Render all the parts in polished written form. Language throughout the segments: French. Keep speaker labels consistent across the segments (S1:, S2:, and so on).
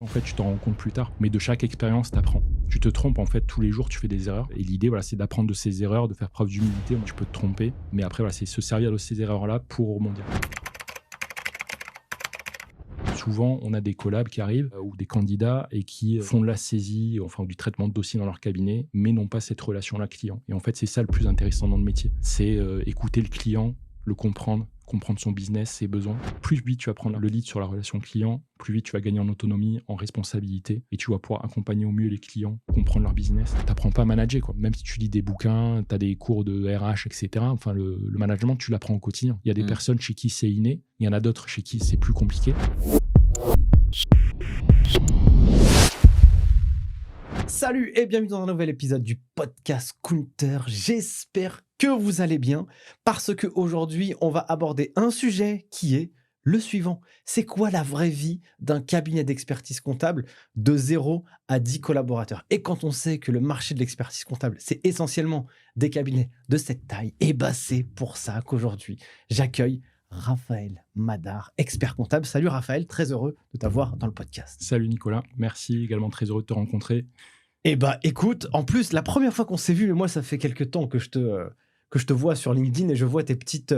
S1: En fait, tu t'en rends compte plus tard, mais de chaque expérience, tu apprends. Tu te trompes, en fait, tous les jours, tu fais des erreurs. Et l'idée, voilà, c'est d'apprendre de ces erreurs, de faire preuve d'humilité. Tu peux te tromper, mais après, voilà, c'est se servir de ces erreurs-là pour rebondir. Souvent, on a des collabs qui arrivent ou des candidats et qui font de la saisie, enfin du traitement de dossier dans leur cabinet, mais n'ont pas cette relation-là client. Et en fait, c'est ça le plus intéressant dans le métier. C'est écouter le client, le comprendre son business, ses besoins. Plus vite tu vas prendre le lead sur la relation client, plus vite tu vas gagner en autonomie, en responsabilité, et tu vas pouvoir accompagner au mieux les clients, comprendre leur business. Tu n'apprends pas à manager, quoi. Même si tu lis des bouquins, tu as des cours de RH, etc. Enfin, le management, tu l'apprends au quotidien. Il y a des personnes chez qui c'est inné, il y en a d'autres chez qui c'est plus compliqué.
S2: Salut et bienvenue dans un nouvel épisode du podcast Counter. J'espère que vous allez bien parce qu'aujourd'hui, on va aborder un sujet qui est le suivant. C'est quoi la vraie vie d'un cabinet d'expertise comptable de 0 à 10 collaborateurs? Et quand on sait que le marché de l'expertise comptable, c'est essentiellement des cabinets de cette taille, et bah c'est pour ça qu'aujourd'hui, j'accueille Raphaël Madar, expert comptable. Salut Raphaël, très heureux de t'avoir dans le podcast.
S1: Salut Nicolas, merci, également très heureux de te rencontrer.
S2: Eh bah écoute, en plus, la première fois qu'on s'est vu, moi ça fait quelques temps que je te vois sur LinkedIn et je vois tes petites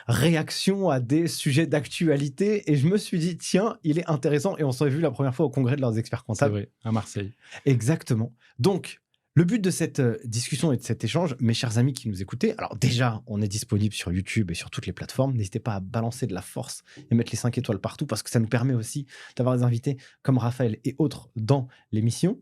S2: réactions à des sujets d'actualité et je me suis dit, tiens, il est intéressant, et on s'est vu la première fois au congrès de leurs experts
S1: C'est
S2: comptables.
S1: vrai, à Marseille.
S2: Exactement. Donc, le but de cette discussion et de cet échange, mes chers amis qui nous écoutez, alors déjà, on est disponible sur YouTube et sur toutes les plateformes. N'hésitez pas à balancer de la force et mettre les 5 étoiles partout parce que ça nous permet aussi d'avoir des invités comme Raphaël et autres dans l'émission.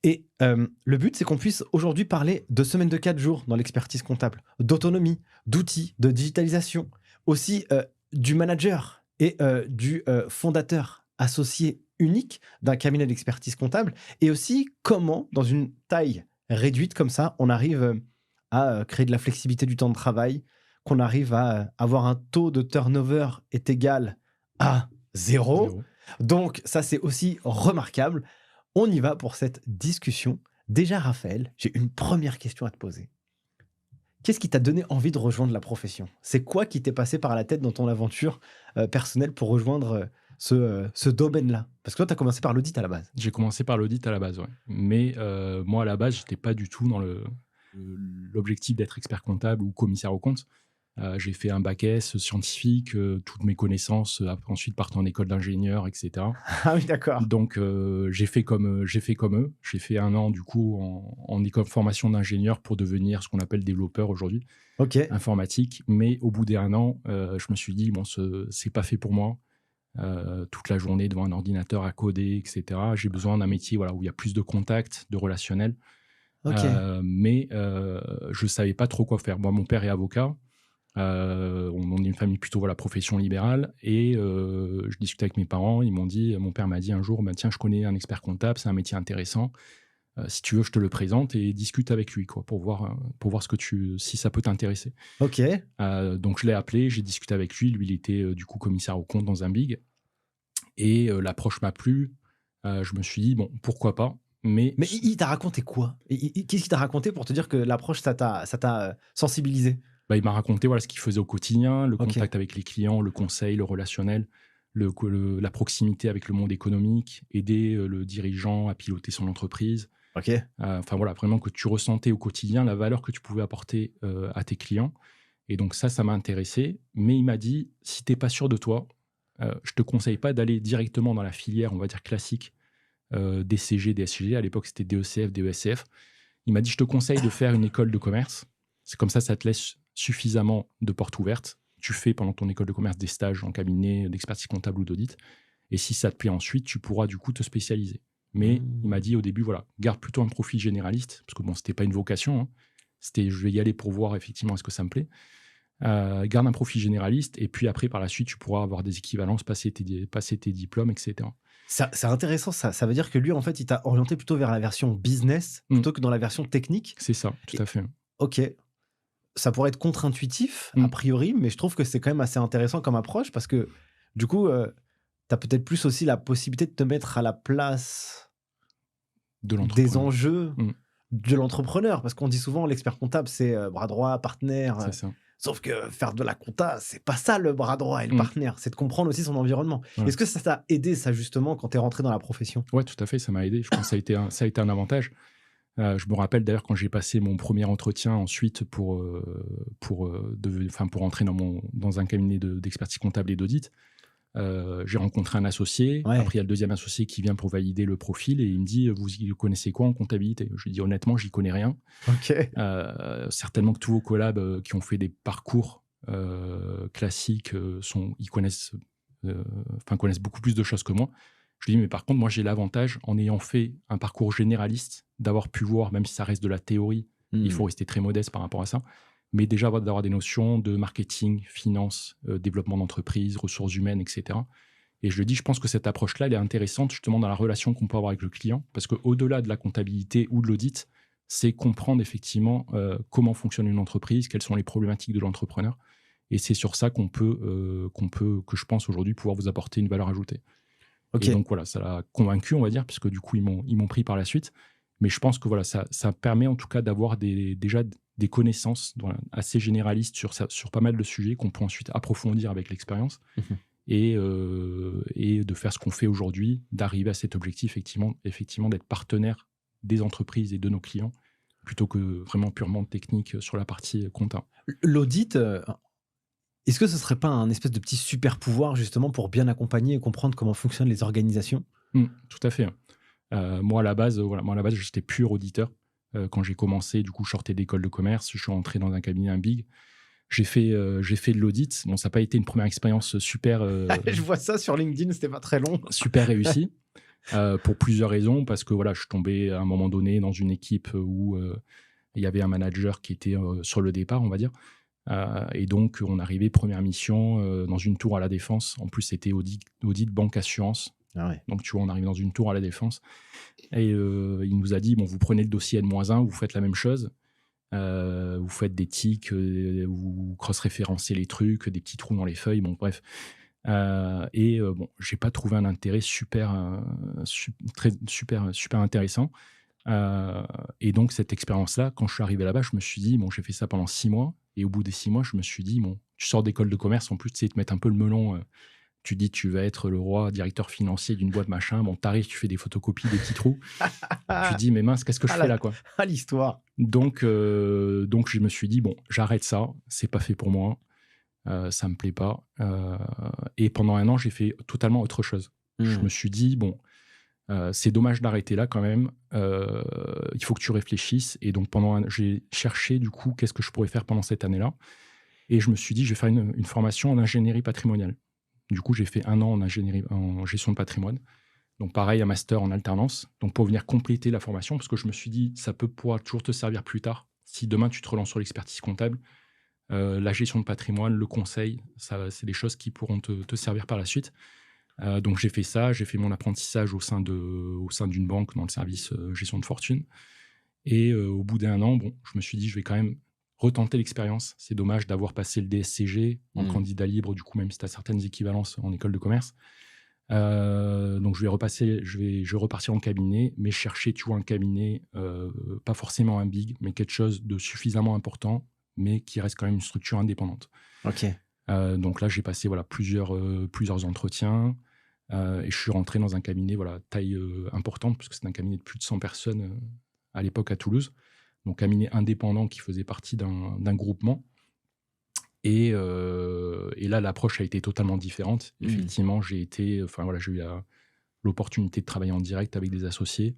S2: Et le but, c'est qu'on puisse aujourd'hui parler de semaines de 4 jours dans l'expertise comptable, d'autonomie, d'outils, de digitalisation, aussi du manager et du fondateur associé unique d'un cabinet d'expertise comptable, et aussi comment, dans une taille réduite comme ça, on arrive à créer de la flexibilité du temps de travail, qu'on arrive à avoir un taux de turnover est égal à 0.
S1: Zéro.
S2: Donc ça, c'est aussi remarquable. On y va pour cette discussion. Déjà, Raphaël, j'ai une première question à te poser. Qu'est-ce qui t'a donné envie de rejoindre la profession? C'est quoi qui t'est passé par la tête dans ton aventure personnelle pour rejoindre ce domaine-là? Parce que toi, tu as commencé par l'audit à la base.
S1: J'ai commencé par l'audit à la base, ouais. Mais moi, à la base, j'étais pas du tout dans l'objectif d'être expert comptable ou commissaire aux comptes. J'ai fait un bac S scientifique, toutes mes connaissances ensuite partent en école d'ingénieur, etc.
S2: Ah oui, d'accord.
S1: Donc j'ai fait comme eux. J'ai fait 1 an du coup en école de formation d'ingénieur pour devenir ce qu'on appelle développeur aujourd'hui,
S2: Ok.
S1: informatique. Mais au bout des 1 an, je me suis dit, bon, c'est pas fait pour moi. Toute la journée devant un ordinateur à coder, etc. J'ai besoin d'un métier, voilà, où il y a plus de contacts, de relationnel.
S2: Ok.
S1: Mais je ne savais pas trop quoi faire. Moi, mon père est avocat. On est une famille plutôt, voilà, profession libérale. Et je discutais avec mes parents. Mon père m'a dit un jour, bah, tiens, je connais un expert comptable, c'est un métier intéressant. Si tu veux, je te le présente et discute avec lui, quoi, pour voir si ça peut t'intéresser.
S2: Ok.
S1: Donc je l'ai appelé, j'ai discuté avec lui. Lui, il était du coup commissaire aux comptes dans un big. Et l'approche m'a plu. Je me suis dit, bon, pourquoi pas. Mais
S2: Mais il t'a raconté quoi? Qu'est-ce qu'il t'a raconté pour te dire que l'approche, ça t'a sensibilisé?
S1: bah, il m'a raconté, voilà, ce qu'il faisait au quotidien, le
S2: Ok.
S1: contact avec les clients, le conseil, le relationnel, la proximité avec le monde économique, aider le dirigeant à piloter son entreprise.
S2: Ok.
S1: Enfin voilà, vraiment que tu ressentais au quotidien la valeur que tu pouvais apporter à tes clients. Et donc ça m'a intéressé. Mais il m'a dit, si tu n'es pas sûr de toi, je te conseille pas d'aller directement dans la filière, on va dire classique, DCG, DSCG. À l'époque, c'était DECF, DESCF. Il m'a dit, je te conseille de faire une école de commerce. C'est comme ça te laisse suffisamment de portes ouvertes. Tu fais pendant ton école de commerce des stages en cabinet d'expertise comptable ou d'audit. Et si ça te plaît ensuite, tu pourras du coup te spécialiser. Mais il m'a dit au début, voilà, garde plutôt un profil généraliste, parce que bon, c'était pas une vocation, hein. C'était, je vais y aller pour voir effectivement est-ce que ça me plaît. Garde un profil généraliste, et puis après, par la suite, tu pourras avoir des équivalences, passer tes diplômes, etc.
S2: C'est intéressant, ça. Ça veut dire que lui, en fait, il t'a orienté plutôt vers la version business plutôt que dans la version technique.
S1: C'est ça, tout à fait.
S2: Ok. Ça pourrait être contre-intuitif,
S1: Mm.
S2: a priori, mais je trouve que c'est quand même assez intéressant comme approche parce que, du coup, tu as peut-être plus aussi la possibilité de te mettre à la place
S1: De
S2: des
S1: l'entrepreneur.
S2: enjeux
S1: Mm.
S2: de l'entrepreneur. Parce qu'on dit souvent l'expert comptable, c'est bras droit, partenaire,
S1: C'est ça.
S2: Sauf que faire de la compta, c'est pas ça le bras droit et le
S1: Mm.
S2: partenaire, c'est de comprendre aussi son environnement.
S1: Ouais.
S2: Est-ce que ça t'a aidé, ça, justement, quand t'es rentré dans la profession?
S1: Ouais, tout à fait, ça m'a aidé. Je pense que ça a été un avantage. Je me rappelle d'ailleurs quand j'ai passé mon premier entretien ensuite pour entrer dans un cabinet d'expertise comptable et d'audit. J'ai rencontré un associé.
S2: Ouais.
S1: Après, il y a le deuxième associé qui vient pour valider le profil et il me dit vous y connaissez quoi en comptabilité? Je lui dis honnêtement, j'y connais rien.
S2: OK.
S1: Certainement que tous vos collabs qui ont fait des parcours classiques connaissent beaucoup plus de choses que moi. Je lui dis mais par contre, moi j'ai l'avantage, en ayant fait un parcours généraliste, d'avoir pu voir, même si ça reste de la théorie, il faut rester très modeste par rapport à ça, mais déjà d'avoir des notions de marketing, finance, développement d'entreprise, ressources humaines, etc. Et je le dis, je pense que cette approche-là, elle est intéressante justement dans la relation qu'on peut avoir avec le client, parce qu'au-delà de la comptabilité ou de l'audit, c'est comprendre effectivement comment fonctionne une entreprise, quelles sont les problématiques de l'entrepreneur. Et c'est sur ça que je pense aujourd'hui pouvoir vous apporter une valeur ajoutée.
S2: OK.
S1: Et donc voilà, ça l'a convaincu, on va dire, puisque du coup, ils m'ont pris par la suite. Mais je pense que voilà, ça permet en tout cas d'avoir déjà des connaissances assez généralistes sur pas mal de sujets qu'on peut ensuite approfondir avec l'expérience.
S2: Mmh.
S1: Et de faire ce qu'on fait aujourd'hui, d'arriver à cet objectif, effectivement d'être partenaire des entreprises et de nos clients, plutôt que vraiment purement technique sur la partie compta.
S2: L'audit, est-ce que ce serait pas un espèce de petit super pouvoir, justement, pour bien accompagner et comprendre comment fonctionnent les organisations?
S1: Tout à fait. Moi, à la base, j'étais pur auditeur. Quand j'ai commencé, du coup, je sortais d'école de commerce, je suis rentré dans un cabinet, un big. J'ai fait de l'audit. Bon, ça n'a pas été une première expérience super,
S2: Je vois ça sur LinkedIn, c'était pas très long.
S1: super réussie, pour plusieurs raisons. Parce que voilà, je suis tombé à un moment donné dans une équipe où il y avait un manager qui était sur le départ, on va dire. Et donc, on arrivait, première mission, dans une tour à la Défense. En plus, c'était audit banque assurance.
S2: Ah ouais.
S1: Donc, tu vois, on arrive dans une tour à la Défense. Et il nous a dit, bon, vous prenez le dossier N-1, vous faites la même chose. Vous faites des tics, vous cross-référencez les trucs, des petits trous dans les feuilles, bon, bref. Bon, j'ai pas trouvé un intérêt super intéressant. Et donc, cette expérience-là, quand je suis arrivé là-bas, je me suis dit, bon, j'ai fait ça pendant 6 mois. Et au bout des 6 mois, je me suis dit, bon, tu sors d'école de commerce, en plus, tu sais, ils te mettent un peu le melon. Tu dis, tu vas être le roi, directeur financier d'une boîte machin. Bon, t'arrives, tu fais des photocopies, des petits trous. Tu dis, mais mince, qu'est-ce que je fais là, quoi?
S2: Ah, l'histoire.
S1: Donc, je me suis dit, bon, j'arrête ça, c'est pas fait pour moi, ça me plaît pas. Et pendant 1 an, j'ai fait totalement autre chose. Je me suis dit, bon, c'est dommage d'arrêter là quand même, il faut que tu réfléchisses. Et donc, j'ai cherché du coup, qu'est-ce que je pourrais faire pendant cette année-là. Et je me suis dit, je vais faire une formation en ingénierie patrimoniale. Du coup, j'ai fait 1 an en gestion de patrimoine. Donc pareil, un master en alternance, donc pour venir compléter la formation, parce que je me suis dit, ça peut pouvoir toujours te servir plus tard. Si demain tu te relances sur l'expertise comptable, la gestion de patrimoine, le conseil, ça, c'est des choses qui pourront te servir par la suite. Donc j'ai fait ça, j'ai fait mon apprentissage au sein d'une banque dans le service gestion de fortune. Et au bout d'1 an, bon, je me suis dit, je vais quand même retenter l'expérience. C'est dommage d'avoir passé le DSCG en candidat libre, du coup, même si tu as certaines équivalences en école de commerce. Donc je vais repartir en cabinet, mais chercher, tu vois, un cabinet, pas forcément un big, mais quelque chose de suffisamment important, mais qui reste quand même une structure indépendante.
S2: OK.
S1: Donc là, j'ai passé voilà, plusieurs entretiens, et je suis rentré dans un cabinet voilà, taille importante, puisque c'est un cabinet de plus de 100 personnes à l'époque à Toulouse. Donc cabinet indépendant qui faisait partie d'un groupement. Et là, l'approche a été totalement différente. Effectivement, j'ai eu l'opportunité de travailler en direct avec des associés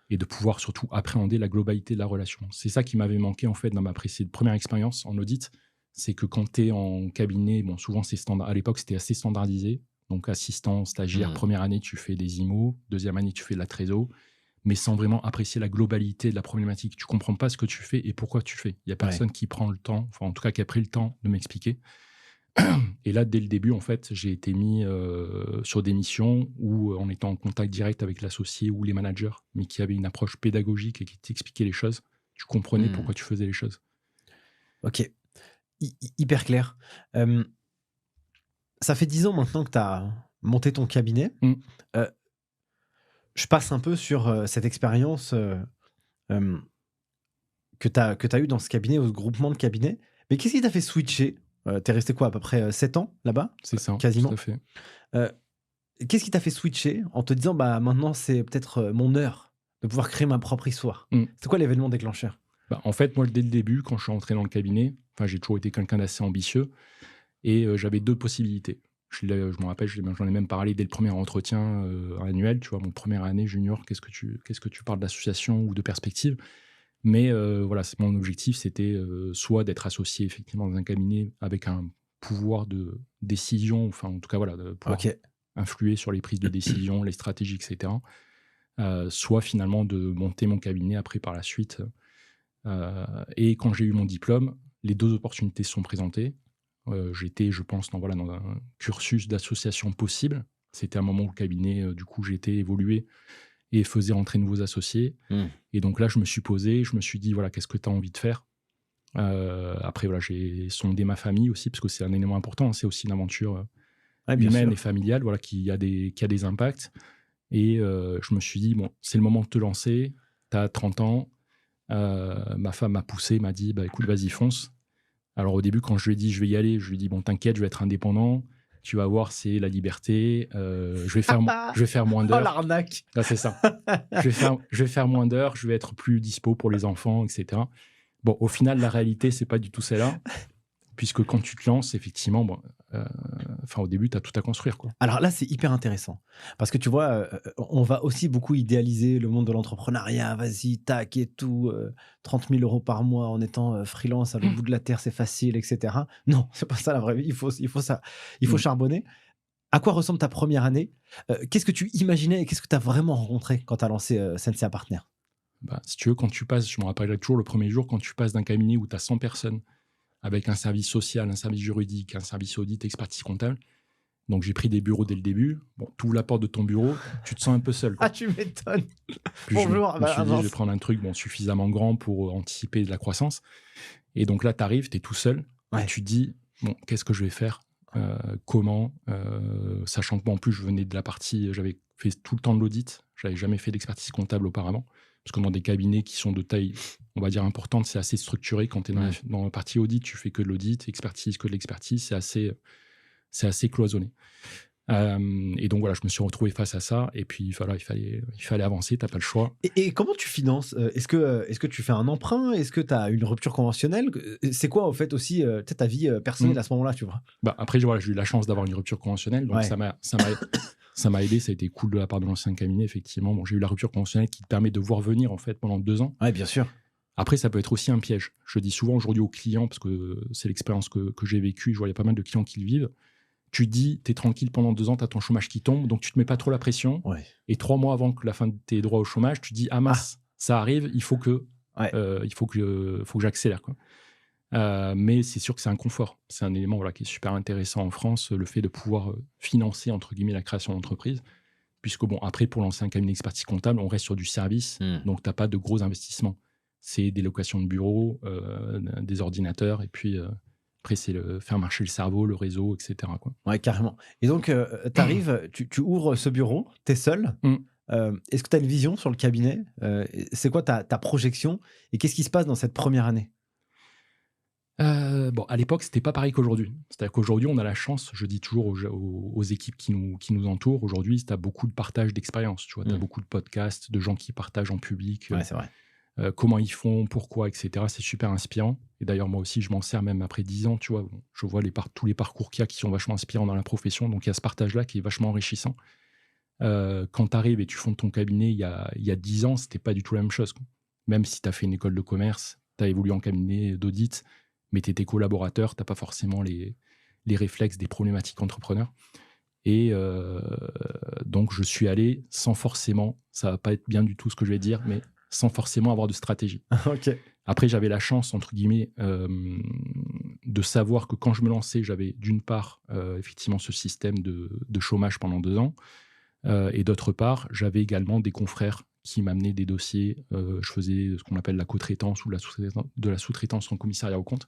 S1: et de pouvoir surtout appréhender la globalité de la relation. C'est ça qui m'avait manqué en fait dans ma première expérience en audit. C'est que quand tu es en cabinet, bon, souvent c'est standard. À l'époque, c'était assez standardisé. Donc assistant, stagiaire, première année, tu fais des IMO, deuxième année, tu fais de la trésor, mais sans vraiment apprécier la globalité de la problématique. Tu comprends pas ce que tu fais et pourquoi tu fais. Il y a personne qui prend le temps, enfin en tout cas qui a pris le temps de m'expliquer. Et là, dès le début, en fait, j'ai été mis sur des missions où, en étant en contact direct avec l'associé ou les managers, mais qui avaient une approche pédagogique et qui t'expliquaient les choses, tu comprenais pourquoi tu faisais les choses.
S2: OK. Hyper clair. Ça fait 10 ans maintenant que tu as monté ton cabinet. Je passe un peu sur cette expérience que tu as eue dans ce cabinet, ou ce groupement de cabinets. Mais qu'est-ce qui t'a fait switcher? T'es resté quoi, à peu près 7 ans là-bas?
S1: C'est ça,
S2: Quasiment.
S1: tout à fait.
S2: Euh, Qu'est-ce qui t'a fait switcher en te disant, bah maintenant c'est peut-être mon heure de pouvoir créer ma propre histoire?
S1: Mm.
S2: C'est quoi l'événement déclencheur?
S1: Bah, en fait, moi, dès le début, quand je suis entré dans le cabinet, j'ai toujours été quelqu'un d'assez ambitieux et j'avais deux possibilités. Je me rappelle, j'en ai même parlé dès le premier entretien annuel, tu vois, mon première année junior, qu'est-ce que tu parles d'association ou de perspective? Mais voilà, mon objectif, c'était soit d'être associé effectivement dans un cabinet avec un pouvoir de décision, enfin en tout cas voilà, de pouvoir
S2: Ok.
S1: influer sur les prises de décision, les stratégies, etc. Soit finalement de monter mon cabinet après par la suite. Et quand j'ai eu mon diplôme, les deux opportunités se sont présentées. J'étais, je pense, dans un cursus d'association possible. C'était un moment où le cabinet, du coup, j'étais évolué et faisait entrer de nouveaux associés.
S2: Hmm.
S1: Et donc là, je me suis posé, je me suis dit, voilà, qu'est-ce que tu as envie de faire? Après, voilà, j'ai sondé ma famille aussi, parce que c'est un élément important, hein, c'est aussi une aventure
S2: Ouais, bien
S1: humaine
S2: sûr.
S1: et familiale, voilà, qui a des impacts. Et je me suis dit, bon, c'est le moment de te lancer, tu as 30 ans. Ma femme m'a poussé, m'a dit, bah écoute, vas-y, fonce. Alors au début, quand je lui ai dit, je vais y aller, je lui ai dit, bon, t'inquiète, je vais être indépendant. Tu vas voir, c'est la liberté. Je vais faire moins
S2: Oh,
S1: d'heures.
S2: l'arnaque!
S1: Ah, c'est ça. Je vais faire moins d'heures, je vais être plus dispo pour les enfants, etc. Bon, au final, la réalité, c'est pas du tout celle-là, puisque quand tu te lances, effectivement, bon, au début, tu as tout à construire, quoi.
S2: Alors là, c'est hyper intéressant. Parce que tu vois, on va aussi beaucoup idéaliser le monde de l'entrepreneuriat. Vas-y, tac et tout, 30 000 euros par mois en étant freelance à l'autre bout de la terre, c'est facile, etc. Non, c'est pas ça la vraie vie. Il faut
S1: Mm.
S2: charbonner. À quoi ressemble ta première année? Qu'est-ce que tu imaginais et qu'est-ce que tu as vraiment rencontré quand tu as lancé Sensei Partner?
S1: Bah, si tu veux, quand tu passes, je me rappellerai toujours le premier jour, quand tu passes d'un cabinet où tu as 100 personnes, avec un service social, un service juridique, un service audit, expertise comptable. Donc j'ai pris des bureaux dès le début. Bon, tu ouvres la porte de ton bureau, tu te sens un peu seul, quoi.
S2: Ah, tu m'étonnes.
S1: Puis
S2: Bonjour.
S1: je me suis dit, je vais prendre un truc suffisamment grand pour anticiper de la croissance. Et donc là, tu arrives, tu es tout seul,
S2: Ouais.
S1: et tu te dis, bon, qu'est-ce que je vais faire? Comment? Sachant que moi, en plus, je venais de la partie, j'avais fait tout le temps de l'audit, j'avais jamais fait d'expertise comptable auparavant. Parce que dans des cabinets qui sont de taille, on va dire, importante, c'est assez structuré. Quand tu es dans la partie audit, tu fais que de l'audit, expertise, que de l'expertise, c'est assez cloisonné. Et donc voilà, je me suis retrouvé face à ça. Et puis voilà, il fallait avancer, tu n'as pas le choix.
S2: Et comment tu finances? Est-ce que tu fais un emprunt? Est-ce que tu as une rupture conventionnelle? C'est quoi, en fait, aussi ta vie personnelle à ce moment-là, tu vois?
S1: Bah, après, voilà, j'ai eu la chance d'avoir une rupture conventionnelle. Donc
S2: Ouais.
S1: ça m'a aidé, ça a été cool de la part de l'ancien cabinet, effectivement. Bon, j'ai eu la rupture conventionnelle qui te permet de voir venir, en fait, pendant 2 ans.
S2: Ouais, bien sûr.
S1: Après, ça peut être aussi un piège. Je dis souvent aujourd'hui aux clients, parce que c'est l'expérience que j'ai vécue, je vois il y a pas mal de clients qui le vivent. Tu dis, tu es tranquille pendant 2 ans, tu as ton chômage qui tombe, donc tu te mets pas trop la pression.
S2: Ouais.
S1: Et 3 mois avant que la fin de tes droits au chômage, tu dis, ah mince, ça arrive, il faut que,
S2: Ouais.
S1: faut que j'accélère, quoi. Mais c'est sûr que c'est un confort. C'est un élément, voilà, qui est super intéressant en France, le fait de pouvoir financer, entre guillemets, la création d'entreprise. Puisque, bon, après, pour lancer un cabinet d'expertise comptable, on reste sur du service, donc tu n'as pas de gros investissements. C'est des locations de bureaux, des ordinateurs, et puis après, c'est faire marcher le cerveau, le réseau, etc., quoi.
S2: Ouais, carrément. Et donc, tu arrives, tu ouvres ce bureau, tu es seul. Est-ce que tu as une vision sur le cabinet? C'est quoi ta projection? Et qu'est-ce qui se passe dans cette première année?
S1: Bon, à l'époque, c'était pas pareil qu'aujourd'hui. C'est-à-dire qu'aujourd'hui, on a la chance, je dis toujours aux équipes qui nous entourent, aujourd'hui, tu as beaucoup de partage d'expérience. Tu vois, tu as beaucoup de podcasts, de gens qui partagent en public.
S2: Ouais, c'est vrai.
S1: Comment ils font, pourquoi, etc. C'est super inspirant. Et d'ailleurs, moi aussi, je m'en sers même après 10 ans. Tu vois, je vois tous les parcours qu'il y a qui sont vachement inspirants dans la profession. Donc, il y a ce partage-là qui est vachement enrichissant. Quand tu arrives et tu fondes ton cabinet il y a 10 ans, c'était pas du tout la même chose, quoi. Même si tu as fait une école de commerce, tu as évolué en cabinet d'audit, mais tu étais collaborateur, tu n'as pas forcément les réflexes des problématiques entrepreneurs. Et donc, je suis allé sans forcément, ça va pas être bien du tout ce que je vais dire, mais sans forcément avoir de stratégie.
S2: Ok.
S1: Après, j'avais la chance, entre guillemets, de savoir que quand je me lançais, j'avais d'une part, effectivement, ce système de chômage pendant 2 ans, et d'autre part, j'avais également des confrères qui m'amenaient des dossiers. Je faisais ce qu'on appelle la co-traitance ou de la sous-traitance en commissariat aux comptes.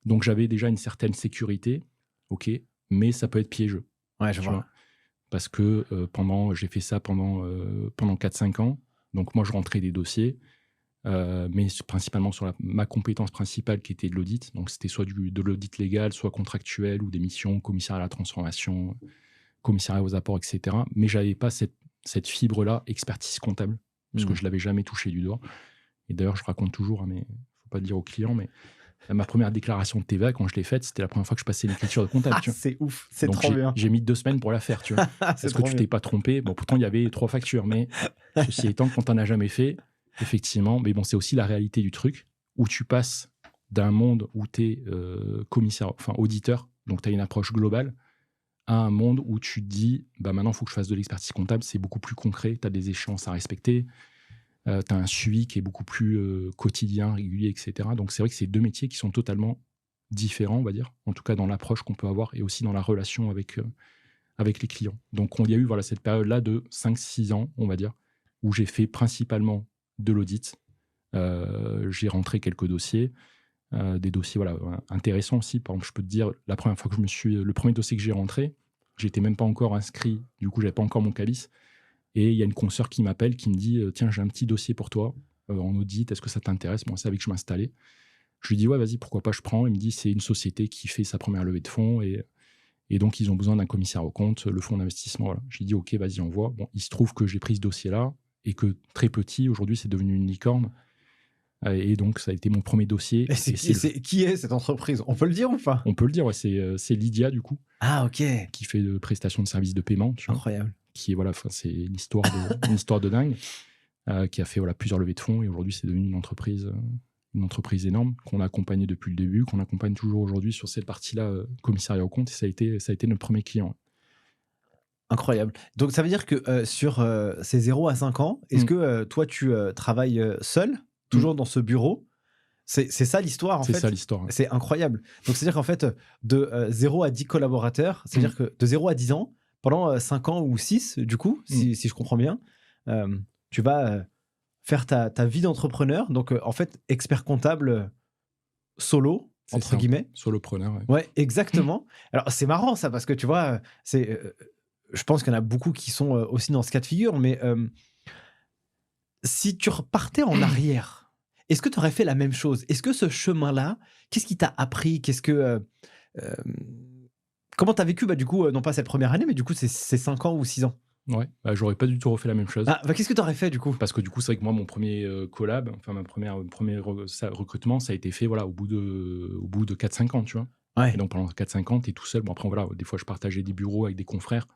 S1: Donc, j'avais déjà une certaine sécurité, ok, mais ça peut être piégeux.
S2: Ouais, je vois.
S1: Parce que j'ai fait ça pendant 4-5 ans. Donc, moi, je rentrais des dossiers. mais principalement sur ma compétence principale qui était de l'audit. Donc, c'était soit de l'audit légal, soit contractuel ou des missions, commissariat à la transformation, commissariat aux apports, etc. Mais je n'avais pas cette fibre-là, expertise comptable, parce que je ne l'avais jamais touché du doigt. Et d'ailleurs, je raconte toujours, mais il ne faut pas le dire aux clients, mais ma première déclaration de TVA, quand je l'ai faite, c'était la première fois que je passais l'écriture de comptable. Tu vois.
S2: C'est ouf, c'est
S1: Donc,
S2: trop bien.
S1: J'ai mis 2 semaines pour la faire, tu vois. Est-ce que tu t'es pas trompé? Bon, pourtant, il y avait 3 factures, mais ceci étant, quand tu n'en as jamais fait, effectivement, mais bon, c'est aussi la réalité du truc, où tu passes d'un monde où tu es commissaire, enfin auditeur, donc tu as une approche globale, à un monde où tu te dis, bah maintenant, il faut que je fasse de l'expertise comptable, c'est beaucoup plus concret, tu as des échéances à respecter, tu as un suivi qui est beaucoup plus quotidien, régulier, etc. Donc, c'est vrai que c'est 2 métiers qui sont totalement différents, on va dire, en tout cas dans l'approche qu'on peut avoir et aussi dans la relation avec les clients. Donc, il y a eu cette période-là de 5-6 ans, on va dire, où j'ai fait principalement de l'audit. J'ai rentré quelques dossiers, des dossiers intéressants aussi. Par exemple, je peux te dire, la première fois que le premier dossier que j'ai rentré, j'étais même pas encore inscrit, du coup, j'avais pas encore mon calice. Et il y a une consoeur qui m'appelle, qui me dit tiens, j'ai un petit dossier pour toi en audit, est-ce que ça t'intéresse? Moi, c'est avec que je m'installais. Je lui dis ouais, vas-y, pourquoi pas, je prends. Il me dit c'est une société qui fait sa première levée de fonds et donc ils ont besoin d'un commissaire aux comptes, le fonds d'investissement. Voilà. Je lui dis ok, vas-y, envoie. Bon, il se trouve que j'ai pris ce dossier-là et que très petit, aujourd'hui, c'est devenu une licorne. Et donc, ça a été mon premier dossier.
S2: Qui est cette entreprise? On peut le dire ou pas?
S1: On peut le dire, ouais, c'est Lydia, du coup.
S2: Ah, ok.
S1: Qui fait de prestations de services de paiement. Tu vois,
S2: incroyable.
S1: Qui est, c'est une histoire de dingue. Qui a fait plusieurs levées de fonds. Et aujourd'hui, c'est devenu une entreprise énorme qu'on a accompagnée depuis le début, qu'on accompagne toujours aujourd'hui sur cette partie-là, commissariat aux comptes. Et ça a été notre premier client.
S2: Incroyable. Donc, ça veut dire que sur ces 0 à 5 ans, est-ce que toi, tu travailles seul, toujours dans ce bureau? C'est ça l'histoire, en fait.
S1: C'est ça l'histoire. Ouais.
S2: C'est incroyable. Donc, c'est-à-dire qu'en fait, de 0 à 10 collaborateurs, c'est-à-dire que de 0 à 10 ans, pendant 5 ans ou 6, du coup, si je comprends bien, tu vas faire ta vie d'entrepreneur. Donc, en fait, expert comptable solo, entre guillemets.
S1: Solopreneur, ouais.
S2: Ouais, exactement. Alors, c'est marrant, ça, parce que tu vois, je pense qu'il y en a beaucoup qui sont aussi dans ce cas de figure, mais si tu repartais en arrière, est-ce que tu aurais fait la même chose? Est-ce que ce chemin-là, qu'est-ce qui t'a appris? Comment tu as vécu, du coup, non pas cette première année, mais du coup, ces 5 ans ou 6 ans?
S1: Ouais, j'aurais pas du tout refait la même chose.
S2: Qu'est-ce que tu aurais fait, du coup?
S1: Parce que du coup, c'est vrai que moi, mon premier collab, enfin, mon premier recrutement, ça a été fait au bout de 4-5 ans, tu vois.
S2: Ouais.
S1: Et donc, pendant 4-5 ans, tu es tout seul. Bon, après, des fois, je partageais des bureaux avec des confrères.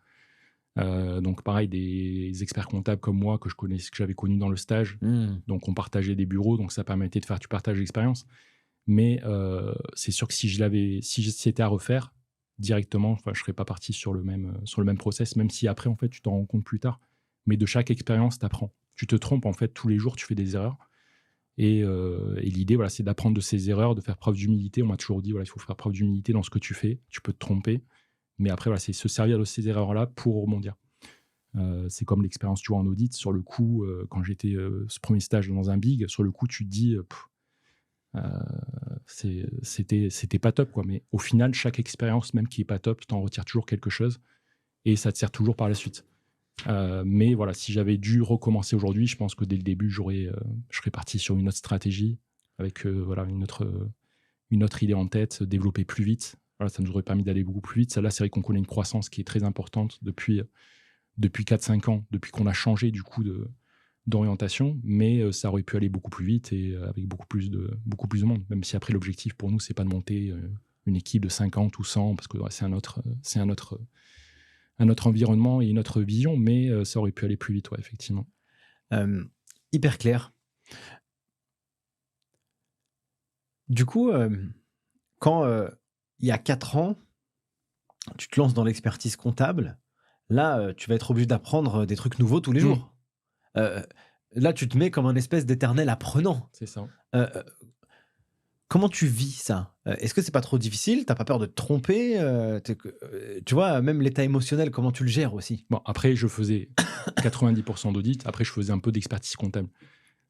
S1: Donc, pareil, des experts comptables comme moi que j'avais connus dans le stage. Donc, on partageait des bureaux. Donc, ça permettait de faire du partage d'expérience. Mais c'est sûr que si c'était à refaire directement, je serais pas parti sur le même process, même si après, en fait, tu t'en rends compte plus tard. Mais de chaque expérience, tu apprends. Tu te trompes, en fait, tous les jours, tu fais des erreurs. Et l'idée, c'est d'apprendre de ces erreurs, de faire preuve d'humilité. On m'a toujours dit, il faut faire preuve d'humilité dans ce que tu fais. Tu peux te tromper. Mais après, c'est se servir de ces erreurs-là pour rebondir. C'est comme l'expérience, tu vois, en audit. Sur le coup, quand j'étais ce premier stage dans un big, sur le coup, tu te dis, c'était pas top, quoi. Mais au final, chaque expérience, même qui est pas top, tu t'en retires toujours quelque chose. Et ça te sert toujours par la suite. Mais voilà, si j'avais dû recommencer aujourd'hui, je pense que dès le début, je serais parti sur une autre stratégie, avec une autre idée en tête, développer plus vite. Voilà, ça nous aurait permis d'aller beaucoup plus vite. Là, c'est vrai qu'on connaît une croissance qui est très importante depuis 4-5 ans, depuis qu'on a changé du coup d'orientation, mais ça aurait pu aller beaucoup plus vite et avec beaucoup plus de monde. Même si après, l'objectif pour nous, c'est pas de monter une équipe de 50 ou 100, parce que c'est un autre environnement et une autre vision, mais ça aurait pu aller plus vite, ouais, effectivement.
S2: Hyper clair. Du coup, quand il y a 4 ans, tu te lances dans l'expertise comptable, là, tu vas être obligé d'apprendre des trucs nouveaux tous les jours. Là, tu te mets comme un espèce d'éternel apprenant.
S1: C'est ça.
S2: Comment tu vis ça? Est-ce que c'est pas trop difficile? T'as pas peur de te tromper? Tu vois, même l'état émotionnel, comment tu le gères aussi?
S1: Bon, après, je faisais 90% d'audit. Après, je faisais un peu d'expertise comptable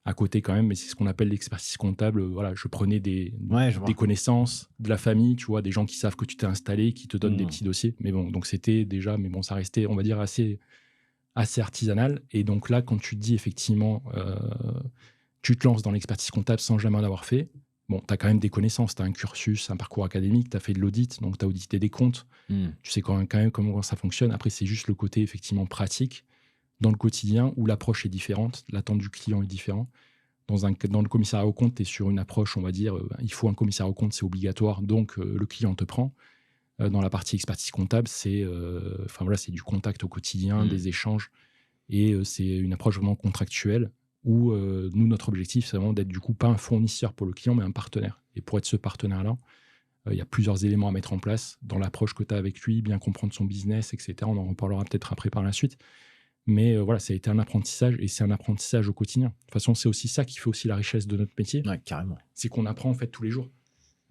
S1: à côté quand même, mais c'est ce qu'on appelle l'expertise comptable. Voilà, je prenais des connaissances de la famille, tu vois, des gens qui savent que tu t'es installé, qui te donnent des petits dossiers. Mais bon, donc c'était déjà, mais bon, ça restait, on va dire, assez artisanal. Et donc là, quand tu te dis effectivement, tu te lances dans l'expertise comptable sans jamais en avoir fait. Bon, tu as quand même des connaissances, tu as un cursus, un parcours académique, tu as fait de l'audit, donc tu as audité des comptes. Tu sais quand même comment ça fonctionne. Après, c'est juste le côté effectivement pratique dans le quotidien où l'approche est différente, l'attente du client est différente. Dans le commissariat aux comptes, tu es sur une approche, on va dire, il faut un commissariat aux comptes, c'est obligatoire, donc le client te prend. Dans la partie expertise comptable, c'est du contact au quotidien, des échanges, et c'est une approche vraiment contractuelle où nous, notre objectif, c'est vraiment d'être du coup pas un fournisseur pour le client, mais un partenaire. Et pour être ce partenaire-là, il y a plusieurs éléments à mettre en place dans l'approche que tu as avec lui, bien comprendre son business, etc. On en reparlera peut-être après par la suite. Mais voilà, ça a été un apprentissage, et c'est un apprentissage au quotidien. De toute façon, c'est aussi ça qui fait aussi la richesse de notre métier.
S2: Ouais, carrément.
S1: C'est qu'on apprend en fait tous les jours.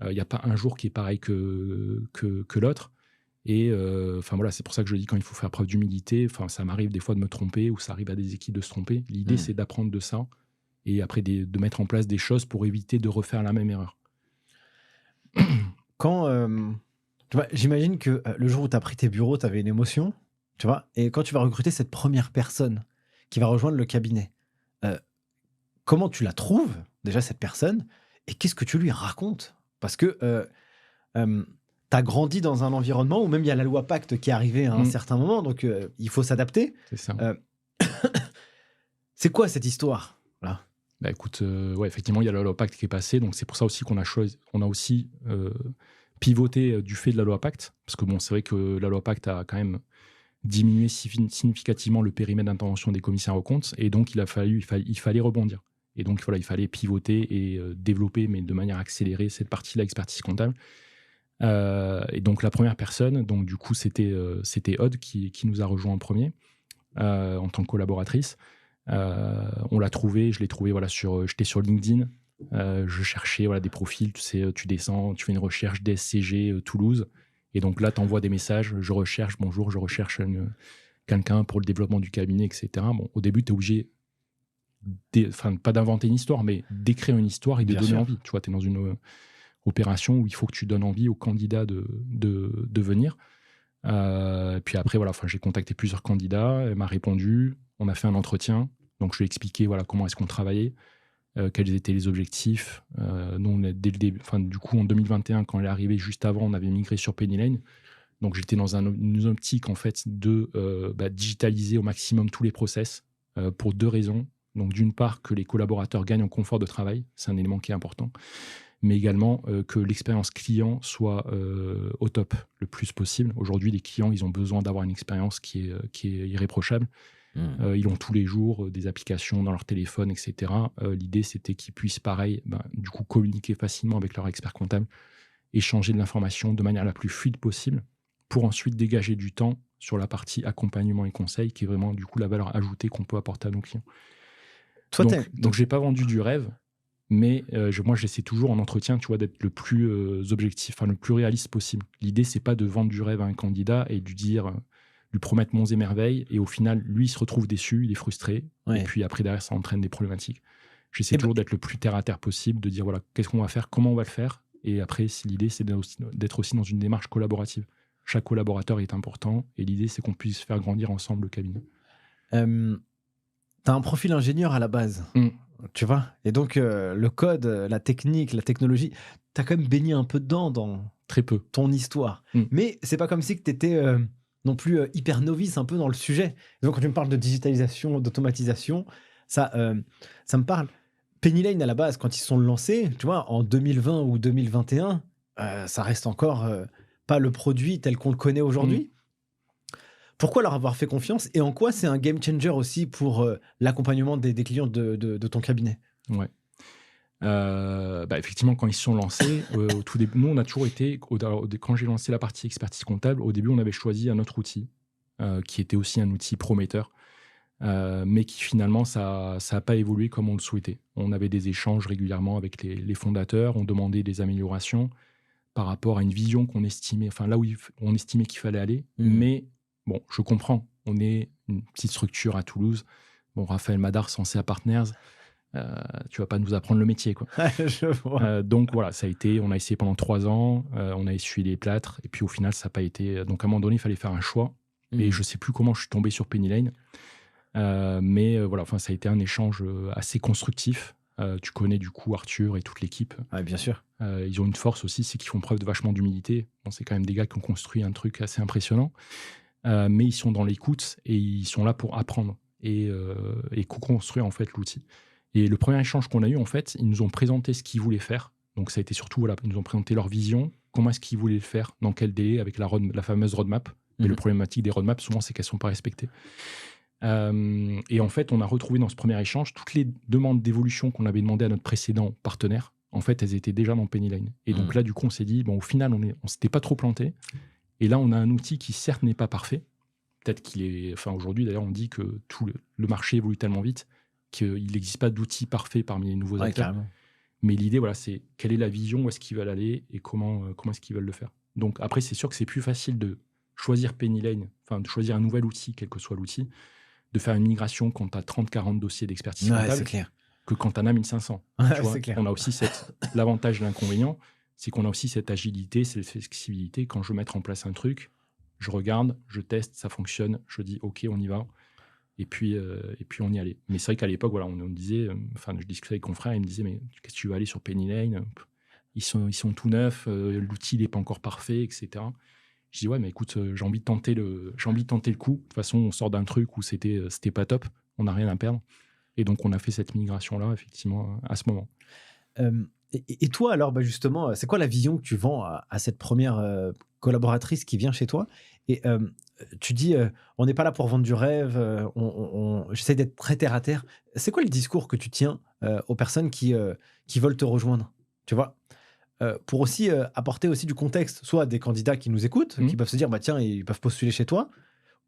S1: Il n'y a pas un jour qui est pareil que l'autre. Et c'est pour ça que je dis quand il faut faire preuve d'humilité. Ça m'arrive des fois de me tromper, ou ça arrive à des équipes de se tromper. L'idée, c'est d'apprendre de ça et après de mettre en place des choses pour éviter de refaire la même erreur.
S2: Quand, tu vois, j'imagine que le jour où tu as pris tes bureaux, tu avais une émotion, tu vois, et quand tu vas recruter cette première personne qui va rejoindre le cabinet, comment tu la trouves, déjà, cette personne, et qu'est-ce que tu lui racontes? Parce que tu as grandi dans un environnement où même il y a la loi Pacte qui est arrivée à un certain moment, donc il faut s'adapter.
S1: C'est ça.
S2: C'est quoi cette histoire là?
S1: Bah écoute, effectivement, il y a la loi Pacte qui est passée, donc c'est pour ça aussi qu'on a aussi pivoté du fait de la loi Pacte, parce que bon, c'est vrai que la loi Pacte a quand même diminué significativement le périmètre d'intervention des commissaires aux comptes, et donc il fallait rebondir. Et donc voilà, il fallait pivoter et développer, mais de manière accélérée, cette partie-là, expertise comptable. Et donc la première personne, donc du coup c'était Aude qui nous a rejoint en premier en tant que collaboratrice. On l'a trouvée, je l'ai trouvée j'étais sur LinkedIn, je cherchais des profils, tu sais, tu descends, tu fais une recherche DSCG Toulouse, et donc là tu envoies des messages, je recherche quelqu'un pour le développement du cabinet, etc. Bon, au début tu es obligé pas d'inventer une histoire, mais d'écrire une histoire et de donner envie. Tu vois, tu es dans une opération où il faut que tu donnes envie aux candidats de venir. Puis après, j'ai contacté plusieurs candidats, elle m'a répondu, on a fait un entretien, donc je lui ai expliqué comment est-ce qu'on travaillait, quels étaient les objectifs. Nous, dès le début, du coup, en 2021, quand elle est arrivée, juste avant, on avait migré sur Penny Lane. Donc j'étais dans une optique en fait de digitaliser au maximum tous les process pour deux raisons. Donc d'une part, que les collaborateurs gagnent en confort de travail, c'est un élément qui est important, mais également que l'expérience client soit au top le plus possible. Aujourd'hui, les clients, ils ont besoin d'avoir une expérience qui est irréprochable. Ils ont tous les jours des applications dans leur téléphone, etc. L'idée, c'était qu'ils puissent, pareil, du coup, communiquer facilement avec leur expert comptable, échanger de l'information de manière la plus fluide possible, pour ensuite dégager du temps sur la partie accompagnement et conseil, qui est vraiment, du coup, la valeur ajoutée qu'on peut apporter à nos clients. Donc, je n'ai pas vendu du rêve, mais moi, j'essaie toujours en entretien, tu vois, d'être le plus objectif, le plus réaliste possible. L'idée, c'est pas de vendre du rêve à un candidat et de lui promettre monts et merveilles, et au final, lui, il se retrouve déçu, il est frustré, et puis après, derrière, ça entraîne des problématiques. J'essaie toujours d'être le plus terre-à-terre possible, de dire, voilà, qu'est-ce qu'on va faire, comment on va le faire, et après, l'idée, c'est d'être aussi dans une démarche collaborative. Chaque collaborateur est important, et l'idée, c'est qu'on puisse faire grandir ensemble le cabinet.
S2: T'as un profil ingénieur à la base, tu vois, et donc le code, la technique, la technologie, t'as quand même baigné un peu dedans dans
S1: très peu
S2: ton histoire. Mais c'est pas comme si que t'étais non plus hyper novice un peu dans le sujet. Et donc quand tu me parles de digitalisation, d'automatisation, ça me parle. Penny Lane à la base, quand ils se sont lancés, tu vois, en 2020 ou 2021, ça reste encore pas le produit tel qu'on le connaît aujourd'hui. Pourquoi leur avoir fait confiance, et en quoi c'est un game changer aussi pour l'accompagnement des clients de ton cabinet?
S1: Ouais. Effectivement, quand ils se sont lancés, au tout début, nous, on a toujours été, quand j'ai lancé la partie expertise comptable, au début, on avait choisi un autre outil qui était aussi un outil prometteur, mais qui finalement, ça n'a pas évolué comme on le souhaitait. On avait des échanges régulièrement avec les fondateurs, on demandait des améliorations par rapport à une vision qu'on estimait, là où on estimait qu'il fallait aller, mais bon, je comprends, on est une petite structure à Toulouse. Bon, Raphaël Madar, Sensea Partners, tu vas pas nous apprendre le métier, quoi.
S2: Je vois.
S1: Donc voilà, on a essayé pendant 3 ans, on a essuyé les plâtres, et puis au final, ça n'a pas été. Donc à un moment donné, il fallait faire un choix, et je sais plus comment je suis tombé sur Penny Lane, mais ça a été un échange assez constructif Tu connais du coup Arthur et toute l'équipe.
S2: Ouais, bien sûr.
S1: Ils ont une force aussi, c'est qu'ils font preuve de vachement d'humilité. Bon, c'est quand même des gars qui ont construit un truc assez impressionnant. Mais ils sont dans l'écoute et ils sont là pour apprendre et co-construire en fait l'outil. Et le premier échange qu'on a eu, en fait, ils nous ont présenté ce qu'ils voulaient faire. Donc ça a été surtout, voilà, ils nous ont présenté leur vision, comment est-ce qu'ils voulaient le faire, dans quel délai, avec la fameuse roadmap. Et le problématique des roadmaps, souvent, c'est qu'elles ne sont pas respectées. Et en fait, on a retrouvé dans ce premier échange toutes les demandes d'évolution qu'on avait demandées à notre précédent partenaire. En fait, elles étaient déjà dans Pennyline. Et donc là, du coup, on s'est dit, bon, au final, on ne s'était pas trop planté. Et là, on a un outil qui, certes, n'est pas parfait. Peut-être qu'il est... Enfin, aujourd'hui, d'ailleurs, on dit que tout le marché évolue tellement vite qu'il n'existe pas d'outil parfait parmi les nouveaux acteurs.
S2: Carrément.
S1: Mais l'idée, voilà, c'est quelle est la vision, où est-ce qu'ils veulent aller et comment est-ce qu'ils veulent le faire. Donc après, c'est sûr que c'est plus facile de choisir Pennyline, enfin de choisir un nouvel outil, quel que soit l'outil, de faire une migration quand tu as 30-40 dossiers d'expertise comptable,
S2: c'est clair.
S1: que quand tu en as 1500.
S2: Ouais,
S1: tu vois,
S2: c'est clair.
S1: on a aussi l'avantage et l'inconvénient, c'est qu'on a aussi cette agilité, cette flexibilité. Quand je veux mettre en place un truc, je regarde, je teste, ça fonctionne, je dis OK, on y va. Et puis on y allait. Mais c'est vrai qu'à l'époque, voilà, on me disait, je discutais avec mon frère, il me disait, mais qu'est-ce que tu vas aller sur Pennyline? Ils sont tout neufs, l'outil n'est pas encore parfait, etc. Je dis, ouais, mais écoute, j'ai envie de tenter le coup. De toute façon, on sort d'un truc où c'était pas top, on n'a rien à perdre. Et donc, on a fait cette migration-là, effectivement, à ce moment.
S2: Et toi, alors, justement, c'est quoi la vision que tu vends à cette première collaboratrice qui vient chez toi? Et tu dis, on n'est pas là pour vendre du rêve, j'essaie d'être très terre à terre. C'est quoi le discours que tu tiens aux personnes qui veulent te rejoindre? Tu vois, pour aussi apporter aussi du contexte, soit à des candidats qui nous écoutent, qui peuvent se dire, tiens, ils peuvent postuler chez toi,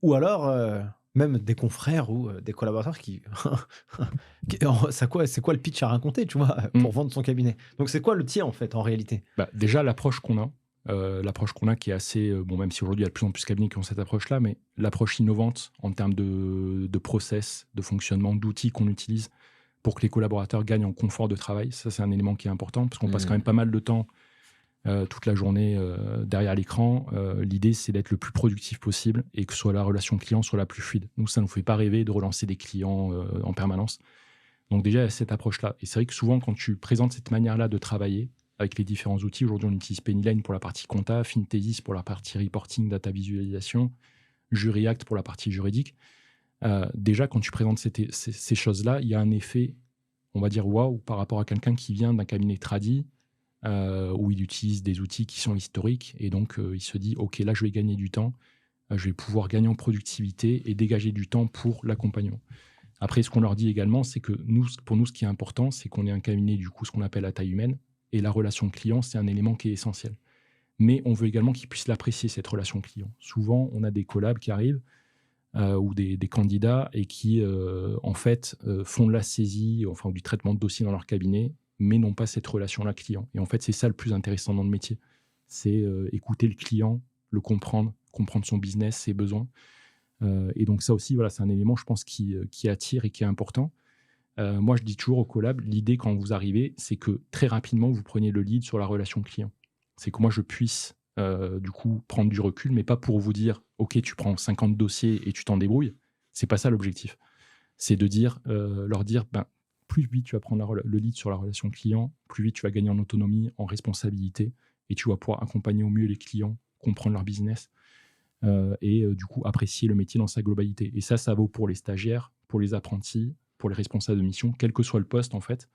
S2: ou alors même des confrères ou des collaborateurs qui... c'est quoi le pitch à raconter, tu vois, pour vendre son cabinet? Donc, c'est quoi le tien, en fait, en réalité?
S1: Déjà, l'approche qu'on a, qui est assez... même si aujourd'hui, il y a de plus en plus de cabinets qui ont cette approche-là, mais l'approche innovante en termes de process, de fonctionnement, d'outils qu'on utilise pour que les collaborateurs gagnent en confort de travail. Ça, c'est un élément qui est important, parce qu'on passe quand même pas mal de temps toute la journée derrière l'écran. L'idée, c'est d'être le plus productif possible et que soit la relation client soit la plus fluide. Nous, ça ne nous fait pas rêver de relancer des clients en permanence. Donc déjà, il y a cette approche-là. Et c'est vrai que souvent, quand tu présentes cette manière-là de travailler avec les différents outils, aujourd'hui, on utilise Pennyline pour la partie compta, Finthesis pour la partie reporting, data visualisation, JuryAct pour la partie juridique. Déjà, quand tu présentes ces choses-là, il y a un effet, on va dire, waouh, par rapport à quelqu'un qui vient d'un cabinet tradi, où il utilise des outils qui sont historiques, et donc il se dit, OK, là, je vais gagner du temps, je vais pouvoir gagner en productivité et dégager du temps pour l'accompagnement. Après, ce qu'on leur dit également, c'est que pour nous, ce qui est important, c'est qu'on ait un cabinet, du coup, ce qu'on appelle à taille humaine, et la relation client, c'est un élément qui est essentiel. Mais on veut également qu'ils puissent l'apprécier, cette relation client. Souvent, on a des collabs qui arrivent, ou des candidats, et qui, en fait, font de la saisie, enfin, du traitement de dossier dans leur cabinet, mais n'ont pas cette relation-là client. Et en fait, c'est ça le plus intéressant dans le métier. C'est écouter le client, le comprendre son business, ses besoins. Et donc ça aussi, voilà, c'est un élément, je pense, qui attire et qui est important. Moi, je dis toujours au collab, l'idée quand vous arrivez, c'est que très rapidement, vous preniez le lead sur la relation client. C'est que moi, je puisse, du coup, prendre du recul, mais pas pour vous dire, OK, tu prends 50 dossiers et tu t'en débrouilles. C'est pas ça l'objectif. C'est de leur dire, plus vite tu vas prendre le lead sur la relation client, plus vite tu vas gagner en autonomie, en responsabilité, et tu vas pouvoir accompagner au mieux les clients, comprendre leur business, et du coup apprécier le métier dans sa globalité. Et ça vaut pour les stagiaires, pour les apprentis, pour les responsables de mission, quel que soit le poste en fait.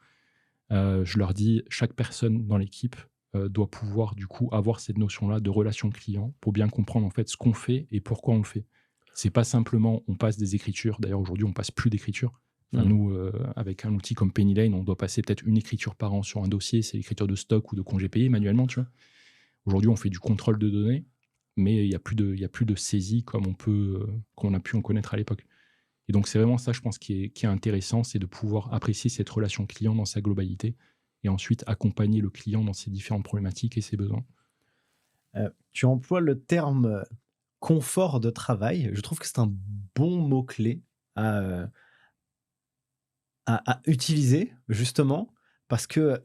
S1: Je leur dis, chaque personne dans l'équipe doit pouvoir du coup avoir cette notion-là de relation client pour bien comprendre en fait ce qu'on fait et pourquoi on le fait. C'est pas simplement on passe des écritures. D'ailleurs aujourd'hui on passe plus d'écriture. Nous, avec un outil comme Pennyline, on doit passer peut-être une écriture par an sur un dossier, c'est l'écriture de stock ou de congés payés manuellement, tu vois. Aujourd'hui, on fait du contrôle de données, mais il n'y a plus de saisie comme qu'on a pu en connaître à l'époque. Et donc, c'est vraiment ça, je pense, qui est intéressant, c'est de pouvoir apprécier cette relation client dans sa globalité et ensuite accompagner le client dans ses différentes problématiques et ses besoins.
S2: Tu emploies le terme confort de travail. Je trouve que c'est un bon mot-clé à utiliser, justement, parce que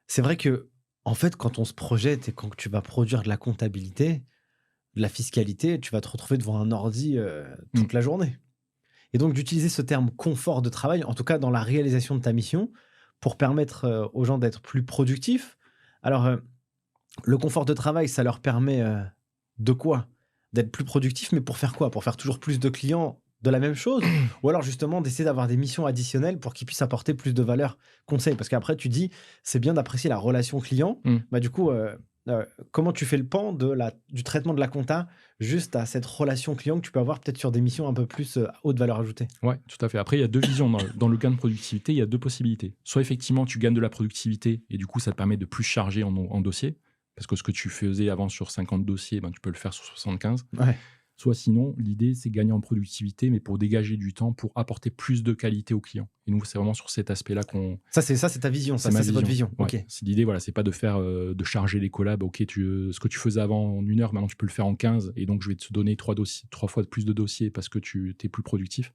S2: c'est vrai que, en fait, quand on se projette et quand tu vas produire de la comptabilité, de la fiscalité, tu vas te retrouver devant un ordi toute la journée. et donc d'utiliser ce terme confort de travail, en tout cas dans la réalisation de ta mission, pour permettre aux gens d'être plus productifs. Alors, le confort de travail, ça leur permet de quoi? D'être plus productifs, mais pour faire quoi? Pour faire toujours plus de clients de la même chose? Ou alors justement d'essayer d'avoir des missions additionnelles pour qu'ils puissent apporter plus de valeur conseil? Parce qu'après, tu dis, c'est bien d'apprécier la relation client.
S1: Mm.
S2: Bah, du coup, comment tu fais le pan du traitement de la compta juste à cette relation client que tu peux avoir peut-être sur des missions un peu plus haute valeur ajoutée?
S1: Ouais, tout à fait. Après, il y a deux visions. Dans le gain de productivité, il y a deux possibilités. Soit effectivement, tu gagnes de la productivité et du coup, ça te permet de plus charger en dossier. Parce que ce que tu faisais avant sur 50 dossiers, ben, tu peux le faire sur 75.
S2: Ouais.
S1: Soit sinon, l'idée, c'est gagner en productivité, mais pour dégager du temps, pour apporter plus de qualité aux clients. Et nous, c'est vraiment sur cet aspect-là qu'on...
S2: Ça, c'est ta vision.
S1: C'est ma
S2: C'est votre vision.
S1: Ouais.
S2: Ok.
S1: C'est l'idée, voilà, c'est pas de faire, de charger les collabs. Ok, ce que tu faisais avant en 1 heure, maintenant tu peux le faire en 15, et donc je vais te donner 3 fois plus de dossiers parce que tu es plus productif.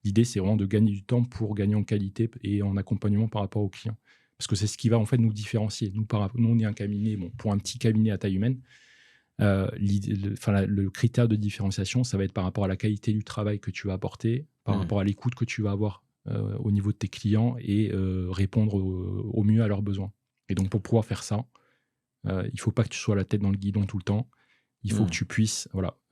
S1: L'idée, c'est vraiment de gagner du temps pour gagner en qualité et en accompagnement par rapport aux clients. Parce que c'est ce qui va en fait nous différencier. Nous, on est un cabinet, bon, pour un petit cabinet à taille humaine, le critère de différenciation, ça va être par rapport à la qualité du travail que tu vas apporter, par rapport à l'écoute que tu vas avoir au niveau de tes clients et répondre au mieux à leurs besoins. Et donc, pour pouvoir faire ça, il ne faut pas que tu sois la tête dans le guidon tout le temps. Il faut que tu puisses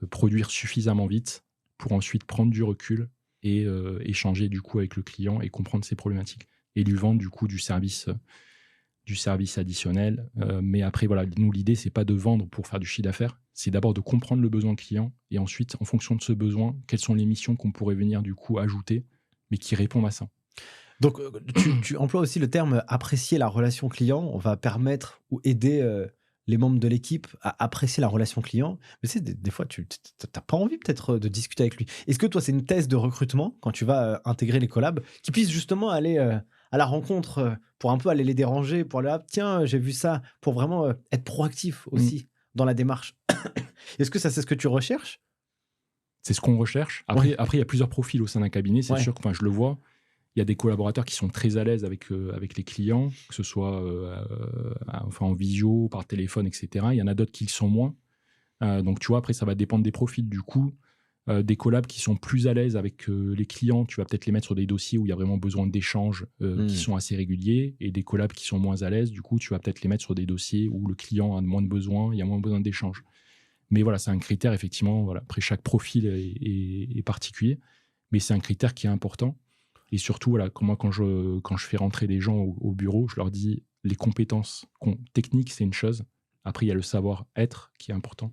S1: produire suffisamment vite pour ensuite prendre du recul et échanger du coup avec le client et comprendre ses problématiques et lui vendre du coup du service additionnel. Mais après, voilà, nous, l'idée, c'est pas de vendre pour faire du chiffre d'affaires. C'est d'abord de comprendre le besoin client et ensuite, en fonction de ce besoin, quelles sont les missions qu'on pourrait venir du coup ajouter, mais qui répondent à ça.
S2: Donc, tu emploies aussi le terme apprécier la relation client. On va permettre ou aider les membres de l'équipe à apprécier la relation client. Mais tu sais, des fois, tu n'as pas envie peut-être de discuter avec lui. Est-ce que toi, c'est une thèse de recrutement quand tu vas intégrer les collabs qui puisse justement aller à la rencontre pour un peu aller les déranger, pour aller, ah, tiens, j'ai vu ça, pour vraiment être proactif aussi dans la démarche. Est-ce que ça, c'est ce que tu recherches?
S1: C'est ce qu'on recherche. Après, il y a plusieurs profils au sein d'un cabinet. C'est sûr que je le vois. Il y a des collaborateurs qui sont très à l'aise avec les clients, que ce soit en visio, par téléphone, etc. Il y en a d'autres qui le sont moins. Donc, tu vois, après, ça va dépendre des profils. Du coup, des collabs qui sont plus à l'aise avec les clients, tu vas peut-être les mettre sur des dossiers où il y a vraiment besoin d'échanges qui sont assez réguliers. Et des collabs qui sont moins à l'aise, du coup, tu vas peut-être les mettre sur des dossiers où le client a moins de besoin, il y a moins besoin d'échanges. Mais voilà, c'est un critère, effectivement. Voilà. Après, chaque profil est particulier. Mais c'est un critère qui est important. Et surtout, voilà, moi, quand je fais rentrer des gens au bureau, je leur dis les compétences techniques, c'est une chose. Après, il y a le savoir-être qui est important.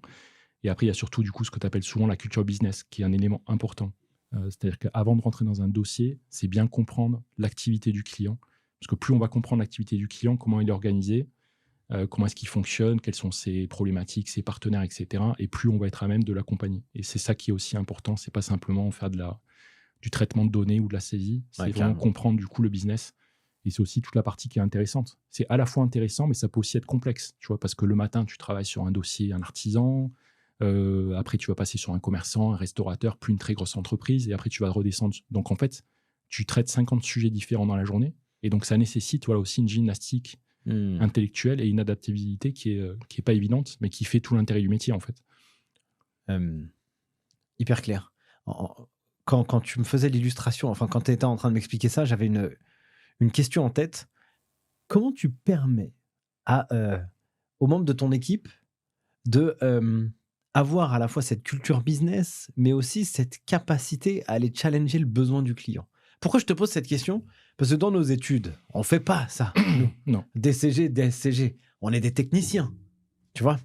S1: Et après, il y a surtout, du coup, ce que tu appelles souvent la culture business, qui est un élément important. C'est-à-dire qu'avant de rentrer dans un dossier, c'est bien comprendre l'activité du client. Parce que plus on va comprendre l'activité du client, comment il est organisé, comment est-ce qu'il fonctionne, quelles sont ses problématiques, ses partenaires, etc. Et plus on va être à même de l'accompagner. Et c'est ça qui est aussi important. C'est pas simplement faire du traitement de données ou de la saisie. C'est vraiment comprendre, du coup, le business. Et c'est aussi toute la partie qui est intéressante. C'est à la fois intéressant, mais ça peut aussi être complexe. Tu vois, parce que le matin, tu travailles sur un dossier, un artisan. Après, tu vas passer sur un commerçant, un restaurateur, puis une très grosse entreprise. Et après, tu vas redescendre. Donc, en fait, tu traites 50 sujets différents dans la journée. Et donc, ça nécessite aussi une gymnastique intellectuelle et une adaptabilité qui est pas évidente, mais qui fait tout l'intérêt du métier, en fait.
S2: Hyper clair. Quand tu me faisais l'illustration, enfin, quand tu étais en train de m'expliquer ça, j'avais une question en tête. Comment tu permets aux membres de ton équipe de avoir à la fois cette culture business, mais aussi cette capacité à aller challenger le besoin du client? Pourquoi je te pose cette question? Parce que dans nos études, on ne fait pas ça, nous.
S1: Non.
S2: DCG, DSCG, on est des techniciens, tu vois.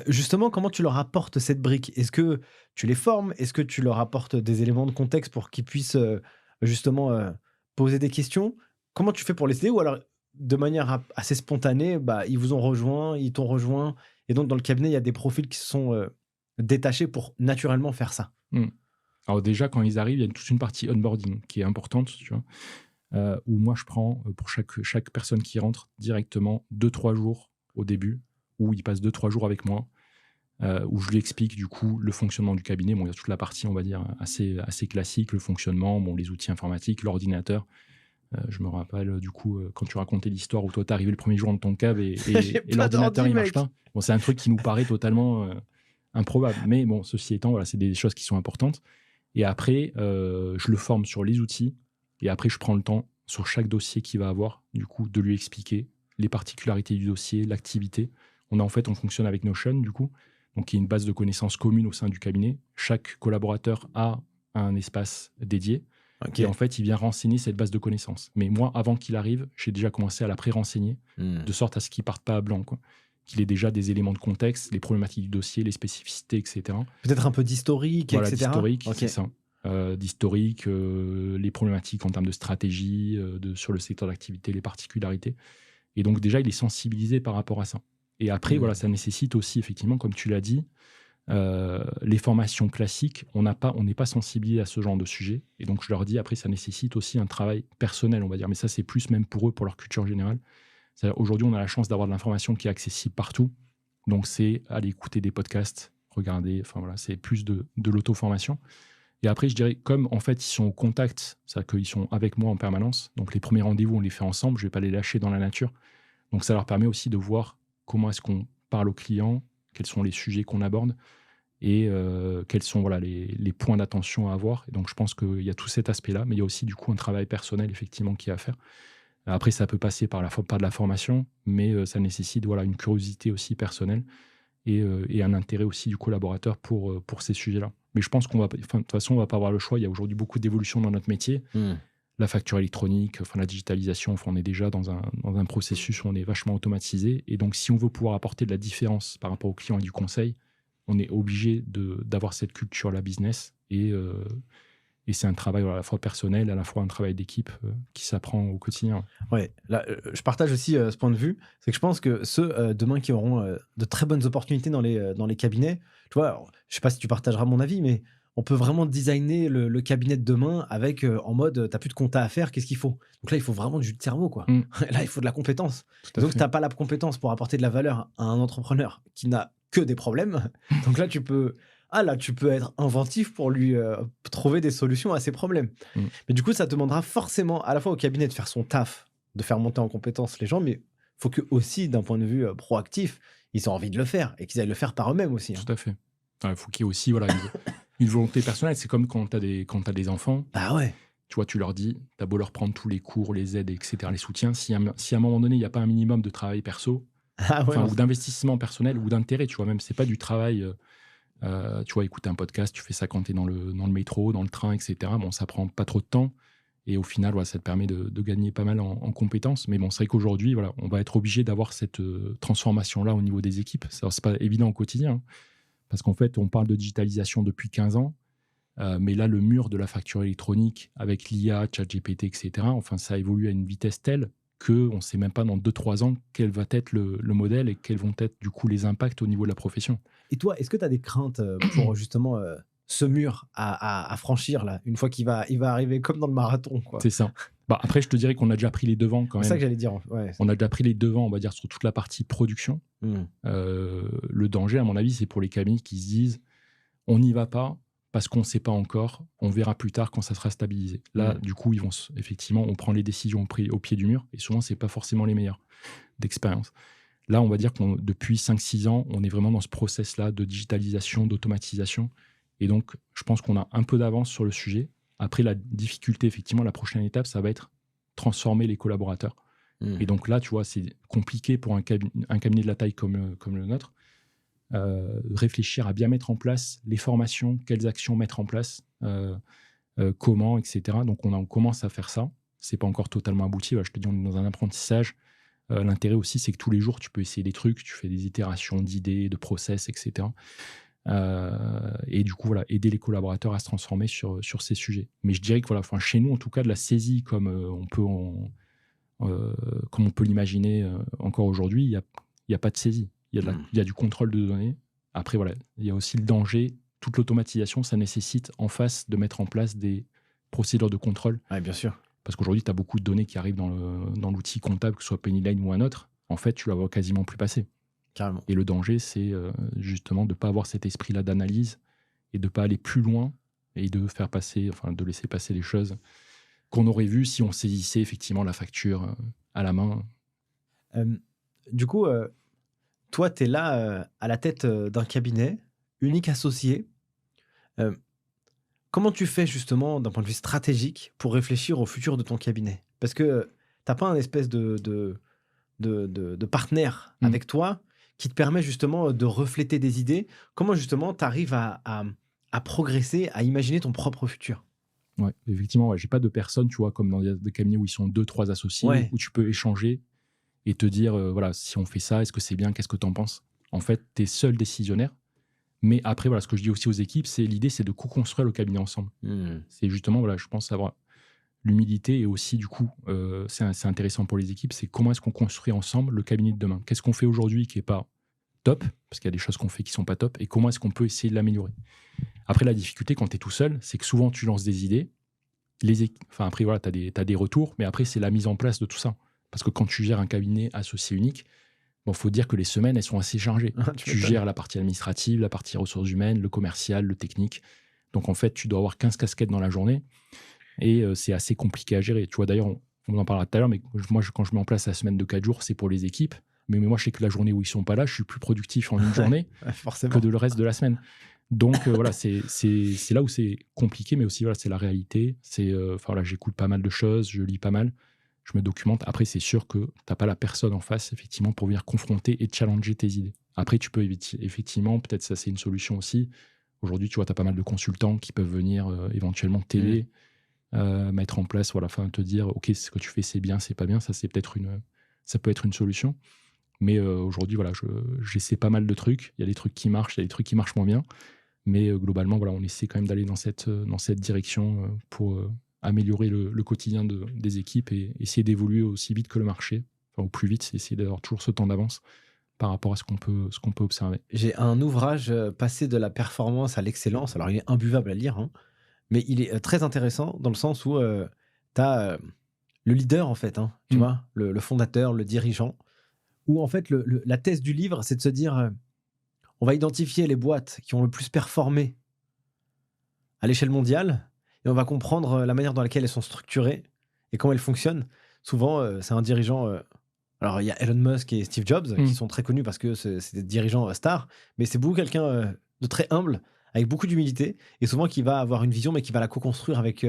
S2: Justement, comment tu leur apportes cette brique? Est-ce que tu les formes? Est-ce que tu leur apportes des éléments de contexte pour qu'ils puissent justement poser des questions? Comment tu fais pour les aider? Ou alors, de manière assez spontanée, ils vous ont rejoint, ils t'ont rejoint, et donc dans le cabinet, il y a des profils qui se sont détachés pour naturellement faire ça.
S1: Alors déjà, quand ils arrivent, il y a toute une partie onboarding qui est importante, tu vois, où moi, je prends pour chaque personne qui rentre directement 2-3 jours au début, où il passe 2-3 jours avec moi, où je lui explique du coup le fonctionnement du cabinet. Bon, il y a toute la partie, on va dire, assez classique, le fonctionnement, les outils informatiques, l'ordinateur. Je me rappelle du coup quand tu racontais l'histoire où toi t'es arrivé le premier jour dans ton cave et l'ordinateur il marche pas. Bon, c'est un truc qui nous paraît totalement improbable. Mais bon, ceci étant, voilà, c'est des choses qui sont importantes. Et après, je le forme sur les outils. Et après, je prends le temps sur chaque dossier qu'il va avoir, du coup, de lui expliquer les particularités du dossier, l'activité. En fait, on fonctionne avec Notion, du coup. Donc, il y a une base de connaissances commune au sein du cabinet. Chaque collaborateur a un espace dédié.
S2: Ok.
S1: Et en fait, il vient renseigner cette base de connaissances. Mais moi, avant qu'il arrive, j'ai déjà commencé à la pré-renseigner, de sorte à ce qu'il ne parte pas à blanc, quoi. Qu'il ait déjà des éléments de contexte, les problématiques du dossier, les spécificités, etc.
S2: Peut-être un peu d'historique,
S1: Voilà,
S2: etc.
S1: d'historique,
S2: Ok.
S1: c'est ça. D'historique, les problématiques en termes de stratégie, sur le secteur d'activité, les particularités. Et donc déjà, il est sensibilisé par rapport à ça. Et après, voilà, ça nécessite aussi, effectivement, comme tu l'as dit, les formations classiques, on n'est pas sensibilisé à ce genre de sujet. Et donc, je leur dis, après, ça nécessite aussi un travail personnel, on va dire. Mais ça, c'est plus même pour eux, pour leur culture générale. Aujourd'hui, on a la chance d'avoir de l'information qui est accessible partout. Donc, c'est aller écouter des podcasts, regarder, enfin voilà, c'est plus de l'auto-formation. Et après, je dirais, comme en fait, ils sont au contact, c'est-à-dire qu'ils sont avec moi en permanence, donc les premiers rendez-vous, on les fait ensemble, je ne vais pas les lâcher dans la nature. Donc, ça leur permet aussi de voir comment est-ce qu'on parle aux clients, quels sont les sujets qu'on aborde et quels sont voilà, les points d'attention à avoir. Et donc, je pense qu'il y a tout cet aspect-là, mais il y a aussi du coup un travail personnel, effectivement, qui est à faire. Après, ça peut passer par de la formation, mais ça nécessite voilà, une curiosité aussi personnelle et un intérêt aussi du collaborateur pour ces sujets-là. Mais je pense de toute façon, on ne va pas avoir le choix. Il y a aujourd'hui beaucoup d'évolutions dans notre métier. La facture électronique, enfin, la digitalisation, enfin, on est déjà dans un processus où on est vachement automatisé. Et donc, si on veut pouvoir apporter de la différence par rapport aux clients et du conseil, on est obligé d'avoir cette culture-là business. Et c'est un travail à la fois personnel, à la fois un travail d'équipe qui s'apprend au quotidien.
S2: Ouais, là, je partage aussi ce point de vue. C'est que je pense que ceux demain qui auront de très bonnes opportunités dans les cabinets, tu vois, alors, je sais pas si tu partageras mon avis, mais on peut vraiment designer le cabinet de demain avec en mode t'as plus de compta à faire, qu'est-ce qu'il faut? Donc là, il faut vraiment du jus de cerveau, quoi. Là, il faut de la compétence.
S1: Tout à
S2: Donc,
S1: fait.
S2: t'as pas la compétence pour apporter de la valeur à un entrepreneur qui n'a que des problèmes. Donc là, tu peux être inventif pour lui trouver des solutions à ses problèmes. Mais du coup, ça demandera forcément à la fois au cabinet de faire son taf, de faire monter en compétence les gens, mais il faut que aussi, d'un point de vue proactif, ils aient envie de le faire et qu'ils aillent le faire par eux-mêmes aussi.
S1: Tout à fait. Il faut qu'il y ait aussi voilà, une volonté personnelle. C'est comme quand tu as des enfants.
S2: Ah ouais.
S1: Tu vois, tu leur dis, tu as beau leur prendre tous les cours, les aides, etc., les soutiens. Si à un moment donné, il n'y a pas un minimum de travail perso,
S2: Ah ouais,
S1: ou d'investissement personnel ou d'intérêt, tu vois, même, c'est pas du travail. Tu vois, écouter un podcast, tu fais ça quand tu es dans le métro, dans le train, etc. Bon, ça prend pas trop de temps. Et au final, voilà, ça te permet de gagner pas mal en compétences. Mais bon, c'est vrai qu'aujourd'hui, voilà, on va être obligé d'avoir cette transformation-là au niveau des équipes. C'est pas évident au quotidien, hein, parce qu'en fait, on parle de digitalisation depuis 15 ans. Mais là, le mur de la facture électronique avec l'IA, ChatGPT, etc., enfin, ça évolue à une vitesse telle qu'on ne sait même pas dans 2-3 ans quel va être le modèle et quels vont être du coup les impacts au niveau de la profession.
S2: Et toi, est-ce que tu as des craintes pour justement ce mur à franchir là, une fois qu'il va, il va arriver comme dans le marathon, quoi?
S1: C'est ça. Bah, après, je te dirais qu'on a déjà pris les devants quand
S2: C'est ça
S1: même.
S2: que j'allais dire. Ouais.
S1: On a déjà pris les devants, on va dire, sur toute la partie production. Le danger, à mon avis, c'est pour les cabinets qui se disent on n'y va pas parce qu'on ne sait pas encore, on verra plus tard quand ça sera stabilisé. Là, du coup, effectivement, on prend les décisions au pied du mur et souvent, ce n'est pas forcément les meilleures d'expérience. Là, on va dire que depuis 5-6 ans, on est vraiment dans ce process-là de digitalisation, d'automatisation. Et donc, je pense qu'on a un peu d'avance sur le sujet. Après, la difficulté, effectivement, la prochaine étape, ça va être transformer les collaborateurs. Et donc là, tu vois, c'est compliqué pour un cabinet de la taille comme le nôtre, réfléchir à bien mettre en place les formations, quelles actions mettre en place, comment, etc. Donc on commence à faire ça. C'est pas encore totalement abouti. Je te dis, on est dans un apprentissage. L'intérêt aussi, c'est que tous les jours, tu peux essayer des trucs, tu fais des itérations d'idées, de process, etc. Et du coup, voilà, aider les collaborateurs à se transformer sur ces sujets. Mais je dirais que voilà, chez nous, en tout cas, de la saisie comme on peut l'imaginer encore aujourd'hui, il n'y a pas de saisie. Il y a du contrôle de données. Après, voilà, il y a aussi le danger. Toute l'automatisation, ça nécessite en face de mettre en place des procédures de contrôle.
S2: Oui, bien sûr.
S1: Parce qu'aujourd'hui, tu as beaucoup de données qui arrivent dans l'outil comptable, que ce soit Pennyline ou un autre. En fait, tu ne la vois quasiment plus passer.
S2: Carrément.
S1: Et le danger, c'est justement de ne pas avoir cet esprit-là d'analyse et de ne pas aller plus loin et de laisser passer les choses qu'on aurait vues si on saisissait effectivement la facture à la main.
S2: Du coup, toi, tu es là à la tête d'un cabinet, unique associé. comment tu fais justement d'un point de vue stratégique pour réfléchir au futur de ton cabinet? Parce que t'as pas un espèce de partenaire
S1: Mm.
S2: avec toi qui te permet justement de refléter des idées. Comment justement tu arrives à progresser, à imaginer ton propre futur?
S1: Ouais, effectivement, ouais, j'ai pas de personnes, tu vois, comme dans des cabinets où ils sont deux, trois associés,
S2: Ouais.
S1: où tu peux échanger et te dire, voilà, si on fait ça, est-ce que c'est bien, qu'est-ce que tu en penses? En fait, tu es seul décisionnaire. Mais après, voilà, ce que je dis aussi aux équipes, c'est l'idée, c'est de co-construire le cabinet ensemble.
S2: Mmh.
S1: C'est justement, voilà, je pense avoir l'humilité et aussi, du coup, c'est intéressant pour les équipes, c'est comment est-ce qu'on construit ensemble le cabinet de demain? Qu'est-ce qu'on fait aujourd'hui qui est pas top? Parce qu'il y a des choses qu'on fait qui sont pas top et comment est-ce qu'on peut essayer de l'améliorer? Après, la difficulté quand tu es tout seul, c'est que souvent tu lances des idées, enfin après, voilà, tu as des retours, mais après, c'est la mise en place de tout ça. Parce que quand tu gères un cabinet associé unique, bon, faut dire que les semaines, elles sont assez chargées.
S2: Tu
S1: Tu
S2: m'étonnes.
S1: gères la partie administrative, la partie ressources humaines, le commercial, le technique. Donc, en fait, tu dois avoir 15 casquettes dans la journée et c'est assez compliqué à gérer. Tu vois, d'ailleurs, on en parlera tout à l'heure, mais moi, quand je mets en place la semaine de 4 jours, c'est pour les équipes. Mais moi, je sais que la journée où ils sont pas là, je suis plus productif en une journée
S2: Ouais,
S1: que
S2: forcément.
S1: de le reste de la semaine. Donc, voilà, c'est là où c'est compliqué, mais aussi, voilà, c'est la réalité. Enfin, voilà, j'écoute pas mal de choses, je lis pas mal, je me documente. Après, c'est sûr que tu n'as pas la personne en face, effectivement, pour venir confronter et challenger tes idées. Après, tu peux effectivement, peut-être ça, c'est une solution aussi. Aujourd'hui, tu vois, tu as pas mal de consultants qui peuvent venir éventuellement
S2: Mmh.
S1: t'aider, mettre en place, voilà, enfin, te dire, OK, ce que tu fais, c'est bien, c'est pas bien. Ça peut être une solution. Mais aujourd'hui, voilà, j'essaie pas mal de trucs. Il y a des trucs qui marchent, il y a des trucs qui marchent moins bien. Mais globalement, voilà, on essaie quand même d'aller dans cette direction pour améliorer le quotidien des équipes et essayer d'évoluer aussi vite que le marché. Enfin, au plus vite, c'est essayer d'avoir toujours ce temps d'avance par rapport à ce qu'on peut observer.
S2: J'ai un ouvrage, Passer de la performance à l'excellence. Alors il est imbuvable à lire, hein, mais il est, très intéressant dans le sens où, tu as, le leader en fait, hein, tu
S1: Mm.
S2: vois? Le fondateur, le dirigeant, où en fait la thèse du livre, c'est de se dire, on va identifier les boîtes qui ont le plus performé à l'échelle mondiale et on va comprendre, la manière dans laquelle elles sont structurées et comment elles fonctionnent. Souvent, c'est un dirigeant, alors il y a Elon Musk et Steve Jobs qui
S1: Mm.
S2: sont très connus parce que c'est des dirigeants, stars, mais c'est beaucoup quelqu'un, de très humble, avec beaucoup d'humilité et souvent qui va avoir une vision, mais qui va la co-construire avec,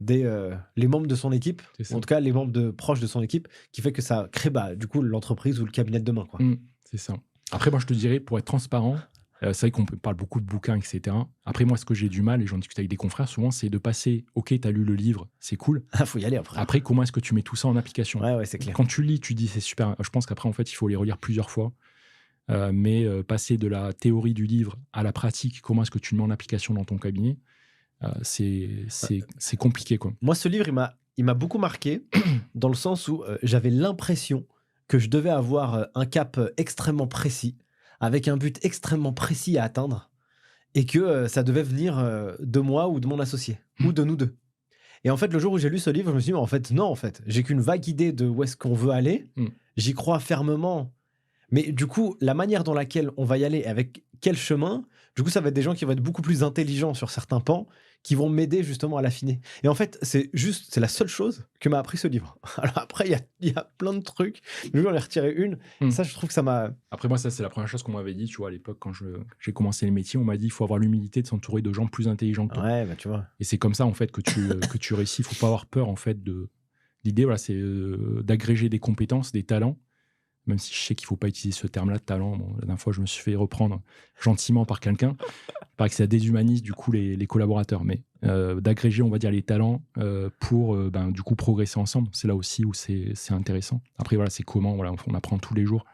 S2: les membres de son équipe,
S1: C'est
S2: ou en
S1: ça.
S2: tout cas les membres proches de son équipe, qui fait que ça crée, bah, du coup, l'entreprise ou le cabinet de demain, quoi.
S1: Mm. C'est ça. Après, moi, je te dirais, pour être transparent, c'est vrai qu'on parle beaucoup de bouquins, etc. Après, moi, ce que j'ai du mal, et j'en discute avec des confrères souvent, c'est de passer, OK, tu as lu le livre, c'est cool.
S2: Ah, faut y aller après, hein.
S1: Après, comment est-ce que tu mets tout ça en application?
S2: Ouais, ouais, c'est clair.
S1: Quand tu lis, tu dis c'est super. Je pense qu'après, en fait, il faut les relire plusieurs fois. Mais passer de la théorie du livre à la pratique, comment est-ce que tu le mets en application dans ton cabinet, c'est compliqué, quoi.
S2: Moi, ce livre, il m'a beaucoup marqué dans le sens où, j'avais l'impression que je devais avoir, un cap, extrêmement précis, avec un but extrêmement précis à atteindre et que, ça devait venir, de moi ou de mon associé ou de nous 2. Et en fait, le jour où j'ai lu ce livre, je me suis dit: «Mais en fait, non, en fait, j'ai qu'une vague idée de où est-ce qu'on veut aller.
S1: Mmh.
S2: J'y crois fermement, mais du coup, la manière dans laquelle on va y aller, avec quel chemin, du coup, ça va être des gens qui vont être beaucoup plus intelligents sur certains pans, qui vont m'aider justement à l'affiner». Et en fait, c'est la seule chose que m'a appris ce livre. Alors après, il y a plein de trucs, mais je vais en ai retiré une.
S1: Mmh.
S2: Ça, je trouve que ça m'a...
S1: Après, moi, ça, c'est la première chose qu'on m'avait dit, tu vois, à l'époque, quand j'ai commencé le métier, on m'a dit, il faut avoir l'humilité de s'entourer de gens plus intelligents que toi.
S2: Ouais, bah, tu vois?
S1: Et c'est comme ça, en fait, que tu réussis. Il faut pas avoir peur, en fait, de... L'idée, voilà, c'est d'agréger des compétences, des talents, même si je sais qu'il faut pas utiliser ce terme-là, de talent. Bon, la dernière fois, je me suis fait reprendre gentiment par quelqu'un. Il paraît que ça déshumanise, du coup, les collaborateurs. Mais d'agréger, on va dire, les talents pour, du coup, progresser ensemble. C'est là aussi où c'est intéressant. Après, voilà, c'est comment, voilà, on apprend tous les jours.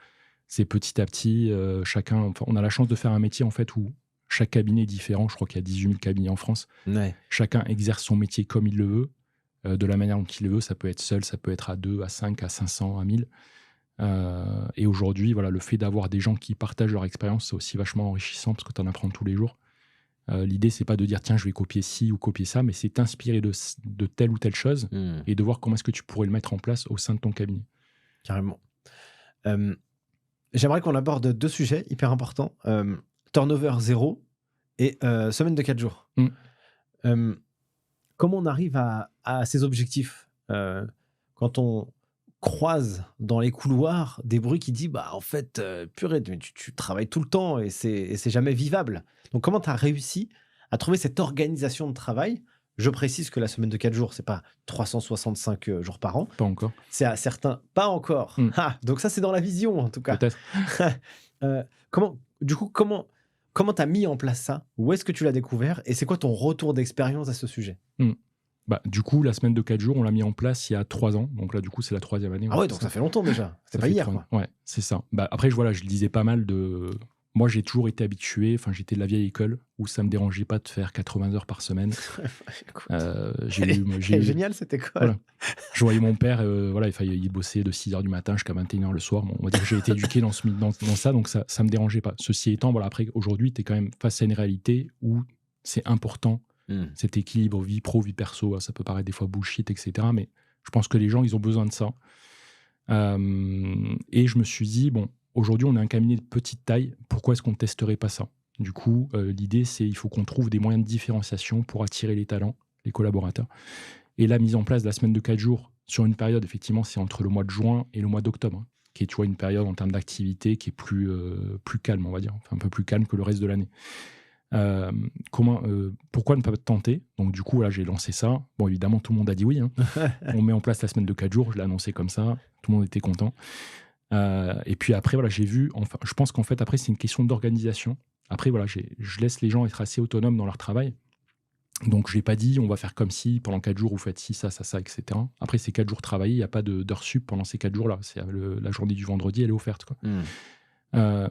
S1: C'est petit à petit, chacun... Enfin, on a la chance de faire un métier, en fait, où chaque cabinet est différent. Je crois qu'il y a 18 000 cabinets en France.
S2: Ouais.
S1: Chacun exerce son métier comme il le veut, de la manière dont il le veut. Ça peut être seul, ça peut être à 2, à 5, à 500, à 1000. Et aujourd'hui, voilà, le fait d'avoir des gens qui partagent leur expérience, c'est aussi vachement enrichissant parce que tu en apprends tous les jours. L'idée, c'est pas de dire tiens, je vais copier ci ou copier ça, mais c'est t'inspirer de telle ou telle chose
S2: Mmh,
S1: et de voir comment est-ce que tu pourrais le mettre en place au sein de ton cabinet.
S2: carrément. Hem, J'aimerais qu'on aborde 2 sujets hyper importants, turnover 0 et semaine de 4 jours.
S1: Mm.
S2: Hem, Comment on arrive à ces objectifs? Quand on croise dans les couloirs des bruits qui disent: «Bah, en fait, purée, mais tu travailles tout le temps et c'est jamais vivable». Donc comment tu as réussi à trouver cette organisation de travail. Je précise que la semaine de 4 jours, c'est pas 365 jours par an.
S1: Pas encore.
S2: C'est à certains, pas encore. Donc ça, c'est dans la vision, en tout cas.
S1: Peut-être.
S2: Comment tu as mis en place ça? Où est-ce que tu l'as découvert? Et c'est quoi ton retour d'expérience à ce sujet?
S1: Du coup, la semaine de 4 jours, on l'a mis en place il y a 3 ans. Donc là, du coup, c'est la 3e année.
S2: Ah ouais, donc ça fait longtemps déjà. C'était pas hier, quoi.
S1: Ouais, c'est ça. Après, je disais pas mal de... Moi, j'ai toujours été habitué, j'étais de la vieille école, où ça me dérangeait pas de faire 80 heures par semaine.
S2: Génial cette école.
S1: Voilà. Je voyais mon père, il bossait de 6h du matin jusqu'à 21h le soir. Bon, on va dire que j'ai été éduqué dans ça, donc ça me dérangeait pas. Ceci étant, après, aujourd'hui, tu es quand même face à une réalité où c'est important, cet équilibre vie pro, vie perso. Ça peut paraître des fois bullshit, etc. Mais je pense que les gens, ils ont besoin de ça. Et je me suis dit, aujourd'hui, on est un cabinet de petite taille. Pourquoi est-ce qu'on ne testerait pas ça? Du coup, l'idée, c'est il faut qu'on trouve des moyens de différenciation pour attirer les talents, les collaborateurs. Et la mise en place de la semaine de 4 jours sur une période, effectivement, c'est entre le mois de juin et le mois d'octobre, qui est une période en termes d'activité qui est plus calme, on va dire, un peu plus calme que le reste de l'année. Pourquoi ne pas tenter? Donc du coup, là, j'ai lancé ça. Bon, évidemment, tout le monde a dit oui. On met en place la semaine de 4 jours, je l'ai annoncé comme ça, tout le monde était content. Et puis après, j'ai vu, je pense qu'en fait, après, c'est une question d'organisation. Après, je laisse les gens être assez autonomes dans leur travail. Donc, je n'ai pas dit, on va faire comme si, pendant 4 jours, vous faites ci, ça, etc. Après, ces 4 jours travaillés, il n'y a pas d'heures sup pendant ces 4 jours-là. C'est la journée du vendredi, elle est offerte, quoi.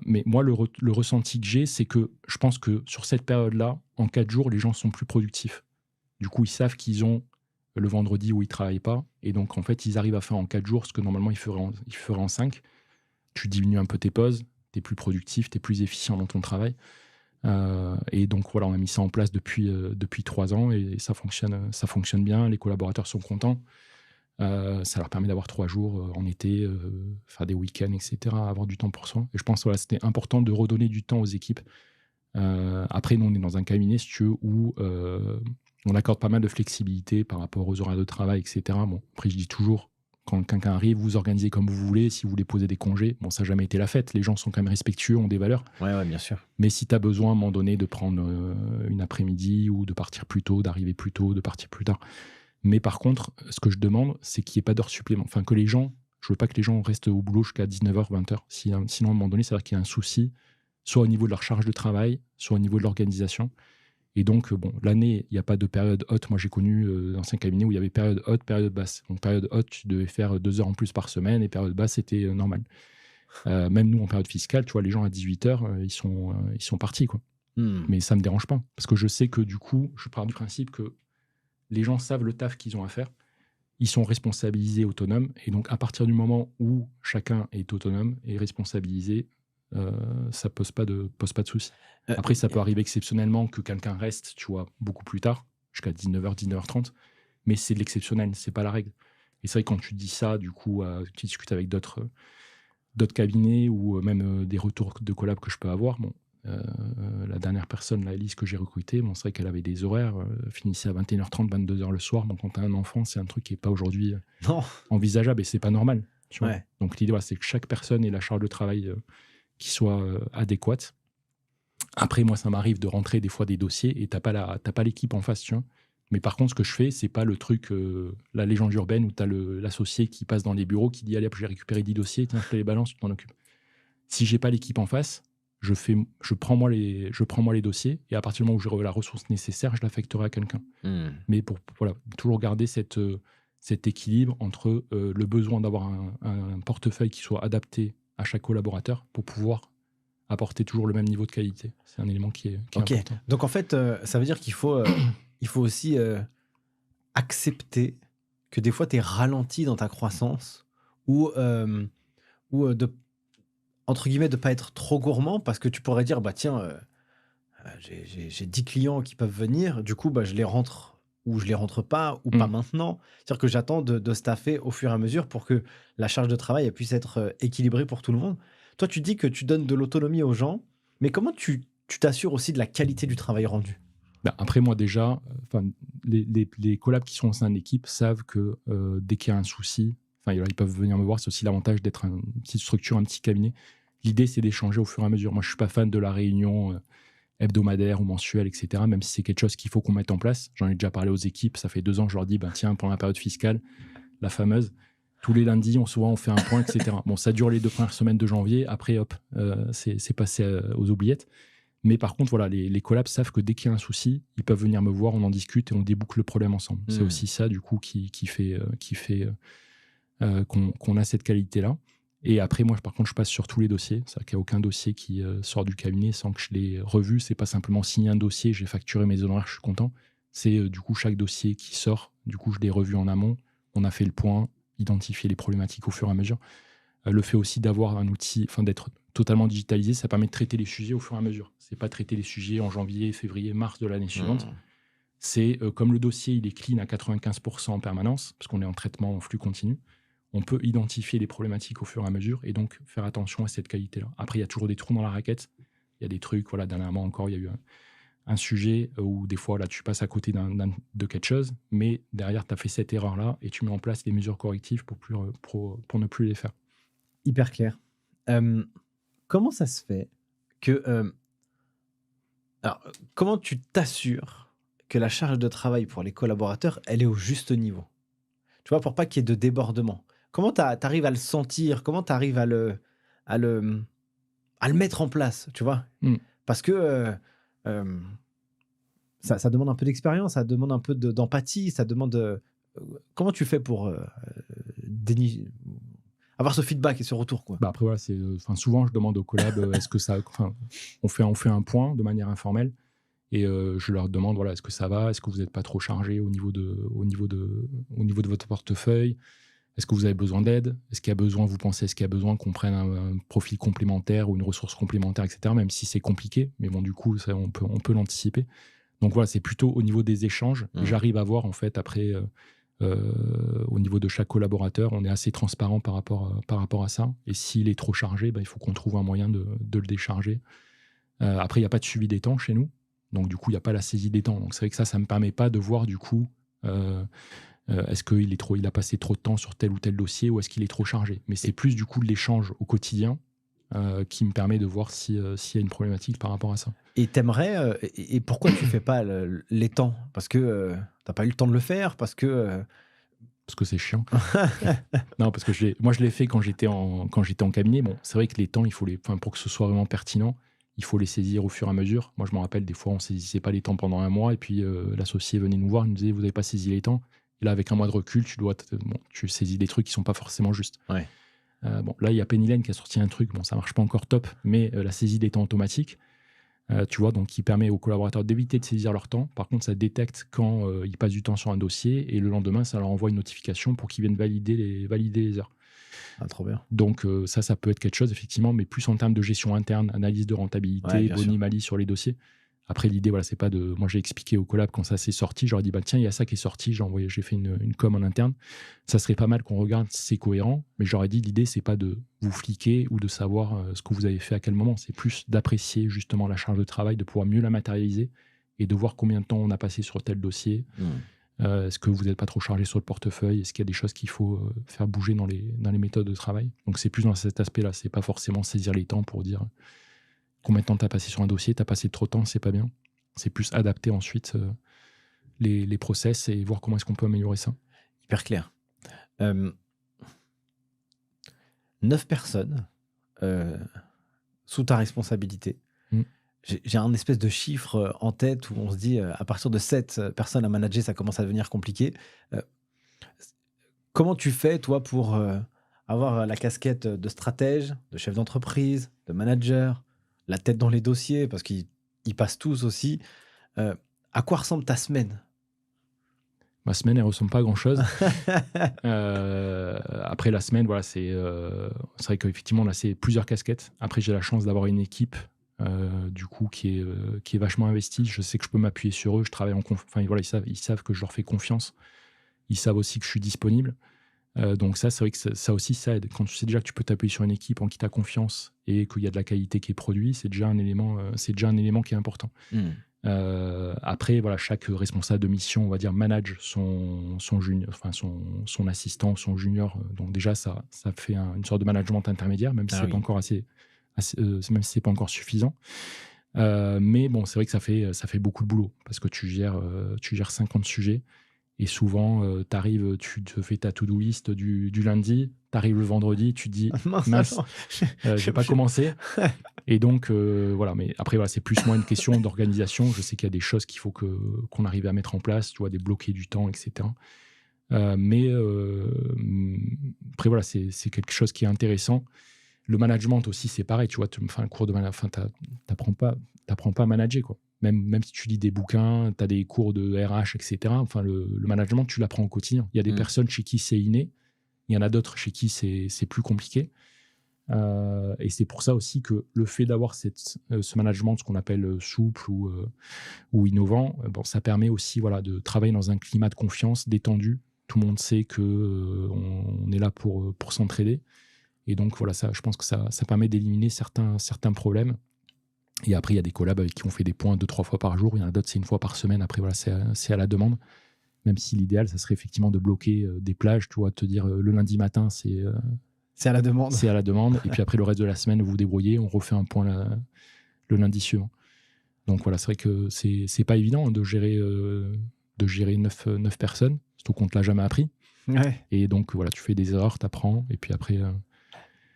S1: Mais moi, le ressenti que j'ai, c'est que je pense que sur cette période-là, en 4 jours, les gens sont plus productifs. Du coup, ils savent qu'ils ont le vendredi où ils ne travaillent pas. Et donc, en fait, ils arrivent à faire en 4 jours ce que normalement ils feraient en 5. Tu diminues un peu tes pauses, tu es plus productif, tu es plus efficient dans ton travail. Et donc, on a mis ça en place depuis 3 ans et ça fonctionne bien. Les collaborateurs sont contents. Ça leur permet d'avoir 3 jours en été, faire des week-ends, etc., avoir du temps pour soi. Et je pense que c'était important de redonner du temps aux équipes. Après, nous, on est dans un cabinet, si tu veux, où on accorde pas mal de flexibilité par rapport aux horaires de travail, etc. Bon, après, je dis toujours, quand quelqu'un arrive, vous organisez comme vous voulez. Si vous voulez poser des congés, ça n'a jamais été la fête. Les gens sont quand même respectueux, ont des valeurs.
S2: Ouais, bien sûr.
S1: Mais si tu as besoin, à un moment donné, de prendre une après-midi ou de partir plus tôt, d'arriver plus tôt, de partir plus tard. Mais par contre, ce que je demande, c'est qu'il n'y ait pas d'heures supplémentaires. Enfin, que les gens, je veux pas que les gens restent au boulot jusqu'à 19h, 20h. Sinon, à un moment donné, ça veut dire qu'il y a un souci, soit au niveau de leur charge de travail, soit au niveau de l'organisation. Et donc, l'année, il n'y a pas de période haute. Moi, j'ai connu d'anciens cabinets où il y avait période haute, période basse. Donc, période haute, tu devais faire 2 heures en plus par semaine, et période basse, c'était normal. Même nous, en période fiscale, tu vois, les gens à 18h, ils sont partis, quoi. Mais ça ne me dérange pas. Parce que je sais que, du coup, je pars du principe que les gens savent le taf qu'ils ont à faire. Ils sont responsabilisés, autonomes. Et donc, à partir du moment où chacun est autonome et responsabilisé, ça pose pas de soucis. Après, ça peut arriver exceptionnellement que quelqu'un reste, tu vois, beaucoup plus tard, jusqu'à 19h, 19h30. Mais c'est de l'exceptionnel, c'est pas la règle. Et c'est vrai que quand tu dis ça, du coup, tu discutes avec d'autres cabinets ou même des retours de collab que je peux avoir. La dernière personne, la Elise, que j'ai recrutée, c'est vrai qu'elle avait des horaires, finissait à 21h30, 22h le soir. Quand tu as un enfant, c'est un truc qui n'est pas aujourd'hui envisageable et c'est pas normal. Tu vois. Donc l'idée, c'est que chaque personne ait la charge de travail qui soit adéquate. Après, moi, ça m'arrive de rentrer des fois des dossiers et t'as pas l'équipe en face, tu vois. Mais par contre, ce que je fais, c'est pas le truc, la légende urbaine où tu as l'associé qui passe dans les bureaux, qui dit allez, j'ai récupéré 10 dossiers, tiens, je te les balance, tu t'en occupes. Si j'ai pas l'équipe en face, je prends moi les dossiers et à partir du moment où j'aurai la ressource nécessaire, je l'affecterai à quelqu'un. Mais pour toujours garder cet équilibre entre le besoin d'avoir un portefeuille qui soit adapté à chaque collaborateur pour pouvoir apporter toujours le même niveau de qualité. C'est un élément qui est important.
S2: Donc en fait, ça veut dire qu'il faut, il faut aussi accepter que des fois tu es ralenti dans ta croissance ou de entre guillemets, de ne pas être trop gourmand parce que tu pourrais dire, tiens, j'ai 10 clients qui peuvent venir, du coup, je les rentre ou je les rentre pas ou pas maintenant. C'est-à-dire que j'attends de staffer au fur et à mesure pour que la charge de travail elle puisse être équilibrée pour tout le monde. Toi, tu dis que tu donnes de l'autonomie aux gens, mais comment tu t'assures aussi de la qualité du travail rendu?
S1: Après, moi, déjà, les collabs qui sont au sein de l'équipe savent que dès qu'il y a un souci, ils peuvent venir me voir. C'est aussi l'avantage d'être une petite structure, un petit cabinet. L'idée, c'est d'échanger au fur et à mesure. Moi, je ne suis pas fan de la réunion hebdomadaire ou mensuel, etc. Même si c'est quelque chose qu'il faut qu'on mette en place. J'en ai déjà parlé aux équipes. Ça fait 2 ans que je leur dis, tiens, pendant la période fiscale, la fameuse, tous les lundis, on fait un point, etc. Bon, ça dure les 2 premières semaines de janvier. Après, hop, c'est passé aux oubliettes. Mais par contre, voilà, les collabs savent que dès qu'il y a un souci, ils peuvent venir me voir, on en discute et on déboucle le problème ensemble. C'est aussi ça, du coup, qui fait qu'on a cette qualité-là. Et après, moi, par contre, je passe sur tous les dossiers. C'est-à-dire qu'il n'y a aucun dossier qui sort du cabinet sans que je l'ai revu. C'est pas simplement signer un dossier, j'ai facturé mes honoraires, je suis content. C'est du coup chaque dossier qui sort. Du coup, je l'ai revu en amont. On a fait le point, identifié les problématiques au fur et à mesure. Le fait aussi d'avoir un outil, d'être totalement digitalisé, ça permet de traiter les sujets au fur et à mesure. C'est pas traiter les sujets en janvier, février, mars de l'année suivante. C'est comme le dossier, il est clean à 95% en permanence, parce qu'on est en traitement en flux continu. On peut identifier les problématiques au fur et à mesure et donc faire attention à cette qualité-là. Après, il y a toujours des trous dans la raquette. Il y a des trucs, dernièrement encore, il y a eu un sujet où des fois, là, tu passes à côté de quelque chose, mais derrière, tu as fait cette erreur-là et tu mets en place des mesures correctives pour ne plus les faire.
S2: Hyper clair. Comment ça se fait que... Alors, comment tu t'assures que la charge de travail pour les collaborateurs, elle est au juste niveau? Tu vois, pour pas qu'il y ait de débordement. Comment tu arrives à le sentir? Comment tu arrives à le mettre en place, tu vois? Parce que ça demande un peu d'expérience, ça demande un peu d'empathie, ça demande... comment tu fais pour avoir ce feedback et ce retour, quoi?
S1: Après, voilà, souvent, je demande aux collabs, est-ce que ça... on fait un point de manière informelle et je leur demande, voilà, est-ce que ça va? Est-ce que vous n'êtes pas trop chargé au niveau de votre portefeuille? Est-ce que vous avez besoin d'aide? Est-ce qu'il y a besoin, vous pensez, est-ce qu'il y a besoin qu'on prenne un profil complémentaire ou une ressource complémentaire, etc. Même si c'est compliqué, mais bon, du coup, ça, on peut l'anticiper. Donc voilà, c'est plutôt au niveau des échanges. J'arrive à voir, en fait, après, au niveau de chaque collaborateur, on est assez transparent par rapport à ça. Et s'il est trop chargé, il faut qu'on trouve un moyen de le décharger. Après, il n'y a pas de suivi des temps chez nous. Donc, du coup, il n'y a pas la saisie des temps. Donc, c'est vrai que ça ne me permet pas de voir, du coup, est-ce qu'il a passé trop de temps sur tel ou tel dossier ou est-ce qu'il est trop chargé. Mais c'est plus, du coup, de l'échange au quotidien qui me permet de voir s'il y a une problématique par rapport à ça.
S2: Et t'aimerais... et pourquoi tu ne fais pas les temps? Parce que tu n'as pas eu le temps de le faire? Parce que
S1: c'est chiant. Non, parce que moi, je l'ai fait quand j'étais en cabinet. Bon, c'est vrai que les temps, pour que ce soit vraiment pertinent, il faut les saisir au fur et à mesure. Moi, je me rappelle, des fois, on ne saisissait pas les temps pendant 1 mois, et puis l'associé venait nous voir, il nous disait, vous n'avez pas saisi les temps. Et là, avec 1 mois de recul, tu saisis des trucs qui ne sont pas forcément justes.
S2: Ouais.
S1: Là, il y a Pennylen qui a sorti un truc, ça ne marche pas encore top, mais la saisie des temps automatique, tu vois, donc qui permet aux collaborateurs d'éviter de saisir leur temps. Par contre, ça détecte quand ils passent du temps sur un dossier, et le lendemain, ça leur envoie une notification pour qu'ils viennent valider les heures.
S2: Ah, trop bien.
S1: Donc ça peut être quelque chose, effectivement, mais plus en termes de gestion interne, analyse de rentabilité, boni, malus sur les dossiers. Après, l'idée, c'est pas de... Moi, j'ai expliqué au collab quand ça s'est sorti, j'aurais dit, tiens, il y a ça qui est sorti, j'ai fait une com en interne. Ça serait pas mal qu'on regarde si c'est cohérent, mais j'aurais dit, l'idée, c'est pas de vous fliquer ou de savoir ce que vous avez fait à quel moment. C'est plus d'apprécier justement la charge de travail, de pouvoir mieux la matérialiser et de voir combien de temps on a passé sur tel dossier. Est-ce que vous n'êtes pas trop chargé sur le portefeuille? Est-ce qu'il y a des choses qu'il faut faire bouger dans les méthodes de travail? Donc, c'est plus dans cet aspect-là. C'est pas forcément saisir les temps pour dire combien de temps tu as passé sur un dossier, tu as passé trop de temps, c'est pas bien. C'est plus adapter ensuite les process et voir comment est-ce qu'on peut améliorer ça.
S2: Hyper clair. 9 personnes sous ta responsabilité. J'ai un espèce de chiffre en tête où on se dit à partir de 7 personnes à manager, ça commence à devenir compliqué. Comment tu fais, toi, pour avoir la casquette de stratège, de chef d'entreprise, de manager, la tête dans les dossiers, parce qu'ils passent tous aussi. À quoi ressemble ta semaine?
S1: Ma semaine, elle ne ressemble pas à grand-chose. Après la semaine, voilà, c'est vrai qu'effectivement, là, c'est plusieurs casquettes. Après, j'ai la chance d'avoir une équipe du coup, qui est vachement investie. Je sais que je peux m'appuyer sur eux. Je travaille voilà, ils savent que je leur fais confiance. Ils savent aussi que je suis disponible. Donc ça, c'est vrai que ça aussi, ça aide. Quand tu sais déjà que tu peux t'appuyer sur une équipe en qui tu as confiance et qu'il y a de la qualité qui est produite, c'est déjà un élément qui est important. Après, voilà, chaque responsable de mission, on va dire, manage son junior, son assistant, son junior. Donc déjà, ça fait une sorte de management intermédiaire, même si c'est pas encore même si c'est pas encore suffisant. Mais bon, c'est vrai que ça fait beaucoup de boulot parce que tu gères 50 sujets et souvent, tu te fais ta to-do list du lundi, tu arrives le vendredi, tu te dis mince,
S2: alors.
S1: j'ai pas commencé. Et donc, voilà. Mais après, voilà, c'est plus moi une question d'organisation. Je sais qu'il y a des choses qu'il faut qu'on arrive à mettre en place, tu vois, débloquer du temps, etc. Mais après, voilà, c'est quelque chose qui est intéressant. Le management aussi, c'est pareil, tu vois, tu fais un cours de management, t'apprends pas à manager, quoi. Même si tu lis des bouquins, tu as des cours de RH, etc. Enfin, le management, tu l'apprends au quotidien. Il y a des personnes chez qui c'est inné, il y en a d'autres chez qui c'est plus compliqué. Et c'est pour ça aussi que le fait d'avoir ce management, ce qu'on appelle souple ou innovant, bon, ça permet aussi, voilà, de travailler dans un climat de confiance détendu. Tout le monde sait qu'on est là pour s'entraider. Et donc, voilà, je pense que ça permet d'éliminer certains problèmes. Et après, il y a des collabs avec qui on fait des points 2-3 fois par jour. Il y en a d'autres, c'est 1 fois par semaine. Après, voilà, c'est à la demande. Même si l'idéal, ça serait effectivement de bloquer des plages, tu vois, te dire le lundi matin, c'est
S2: à la demande.
S1: C'est à la demande. Et puis après, le reste de la semaine, vous vous débrouillez. On refait un point le lundi suivant. Donc voilà, c'est vrai que c'est pas évident de gérer 9 personnes, surtout qu'on ne te l'a jamais appris.
S2: Ouais.
S1: Et donc voilà, tu fais des erreurs, tu apprends. Et puis après.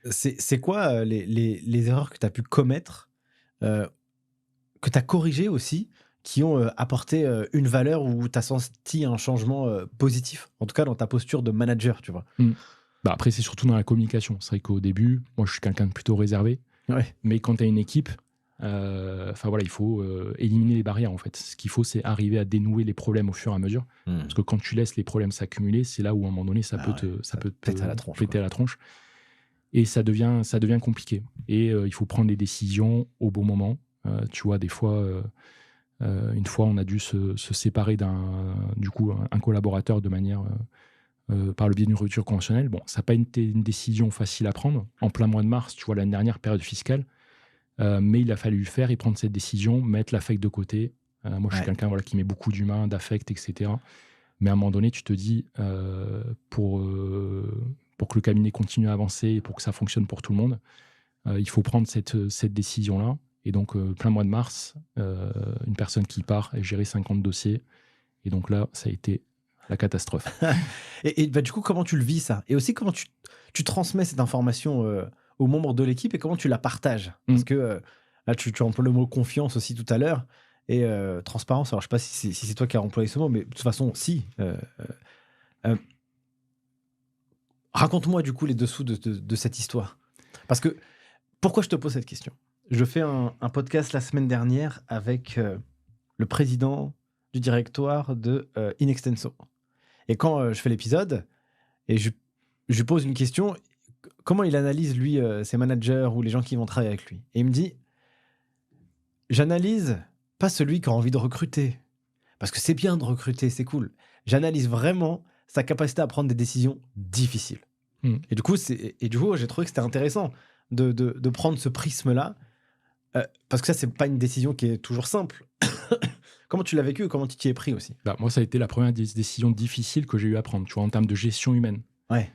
S2: C'est quoi les erreurs que tu as pu commettre, que tu as corrigées aussi, qui ont apporté une valeur où tu as senti un changement positif, en tout cas dans ta posture de manager, tu vois?
S1: Bah après, c'est surtout dans la communication. C'est vrai qu'au début, moi, je suis quelqu'un de plutôt réservé.
S2: Ouais.
S1: Mais quand tu as une équipe, voilà, il faut éliminer les barrières, en fait. Ce qu'il faut, c'est arriver à dénouer les problèmes au fur et à mesure. Parce que quand tu laisses les problèmes s'accumuler, c'est là où, à un moment donné, ça peut te
S2: péter à la tronche.
S1: Et ça devient compliqué. Et il faut prendre les décisions au bon moment. Tu vois, des fois, une fois, on a dû se séparer un collaborateur de manière... par le biais d'une rupture conventionnelle. Bon, ça n'a pas été une décision facile à prendre. En plein mois de mars, tu vois, l'année dernière, période fiscale. Mais il a fallu le faire et prendre cette décision, mettre l'affect de côté. Moi, je suis quelqu'un, voilà, qui met beaucoup d'humain, d'affect, etc. Mais à un moment donné, tu te dis, pour que le cabinet continue à avancer et pour que ça fonctionne pour tout le monde, il faut prendre cette décision-là. Et donc, plein mois de mars, une personne qui part et gérer 50 dossiers. Et donc là, ça a été la catastrophe.
S2: Et bah, du coup, comment tu le vis, ça? Et aussi, comment tu transmets cette information aux membres de l'équipe et comment tu la partages? Parce que là, tu emploies le mot confiance aussi tout à l'heure et transparence. Alors, je ne sais pas si c'est toi qui as employé ce mot, mais de toute façon, si. Raconte-moi du coup les dessous de cette histoire. Parce que, pourquoi je te pose cette question? Je fais un podcast la semaine dernière avec le président du directoire de Inextenso. Et quand je fais l'épisode, et je lui pose une question, comment il analyse, lui, ses managers ou les gens qui vont travailler avec lui? Et il me dit, j'analyse pas celui qui a envie de recruter, parce que c'est bien de recruter, c'est cool. J'analyse vraiment sa capacité à prendre des décisions difficiles. Et du coup, j'ai trouvé que c'était intéressant de prendre ce prisme-là, parce que ça, c'est pas une décision qui est toujours simple. Comment tu l'as vécu et comment tu t'y es pris aussi?
S1: Bah, moi, ça a été la première décision difficile que j'ai eu à prendre, tu vois, en termes de gestion humaine.
S2: Ouais.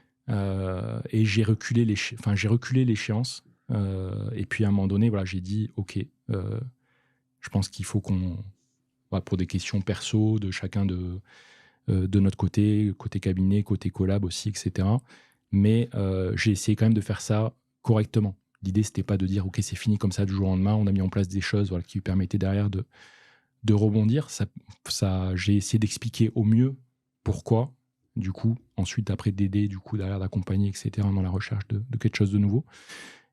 S1: Et j'ai reculé l'échéance. Et puis, à un moment donné, voilà, j'ai dit, OK, je pense qu'il faut pour des questions perso, de chacun de notre côté cabinet, côté collab aussi, etc. Mais j'ai essayé quand même de faire ça correctement. L'idée, c'était pas de dire, OK, c'est fini comme ça du jour au lendemain. On a mis en place des choses, voilà, qui lui permettaient derrière de rebondir. J'ai essayé d'expliquer au mieux pourquoi, du coup, ensuite, après d'aider, du coup, derrière d'accompagner, etc., dans la recherche de quelque chose de nouveau.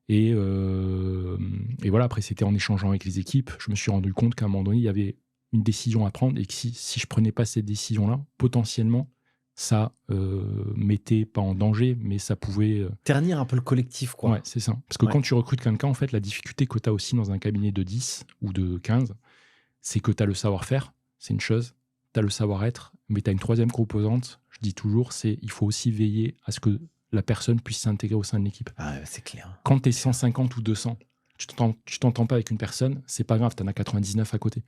S1: Et voilà, après, c'était en échangeant avec les équipes, je me suis rendu compte qu'à un moment donné, il y avait une décision à prendre et que si je prenais pas cette décision-là, potentiellement, ça mettait pas en danger, mais ça pouvait...
S2: ternir un peu le collectif, quoi.
S1: Ouais, c'est ça. Parce que quand tu recrutes quelqu'un, en fait, la difficulté que tu as aussi dans un cabinet de 10 ou de 15, c'est que tu as le savoir-faire, c'est une chose, tu as le savoir-être, mais tu as une troisième composante, je dis toujours, c'est il faut aussi veiller à ce que la personne puisse s'intégrer au sein de l'équipe.
S2: Ah, c'est clair.
S1: Quand tu es 150 ou 200, tu t'entends pas avec une personne, c'est pas grave, tu en as 99 à côté.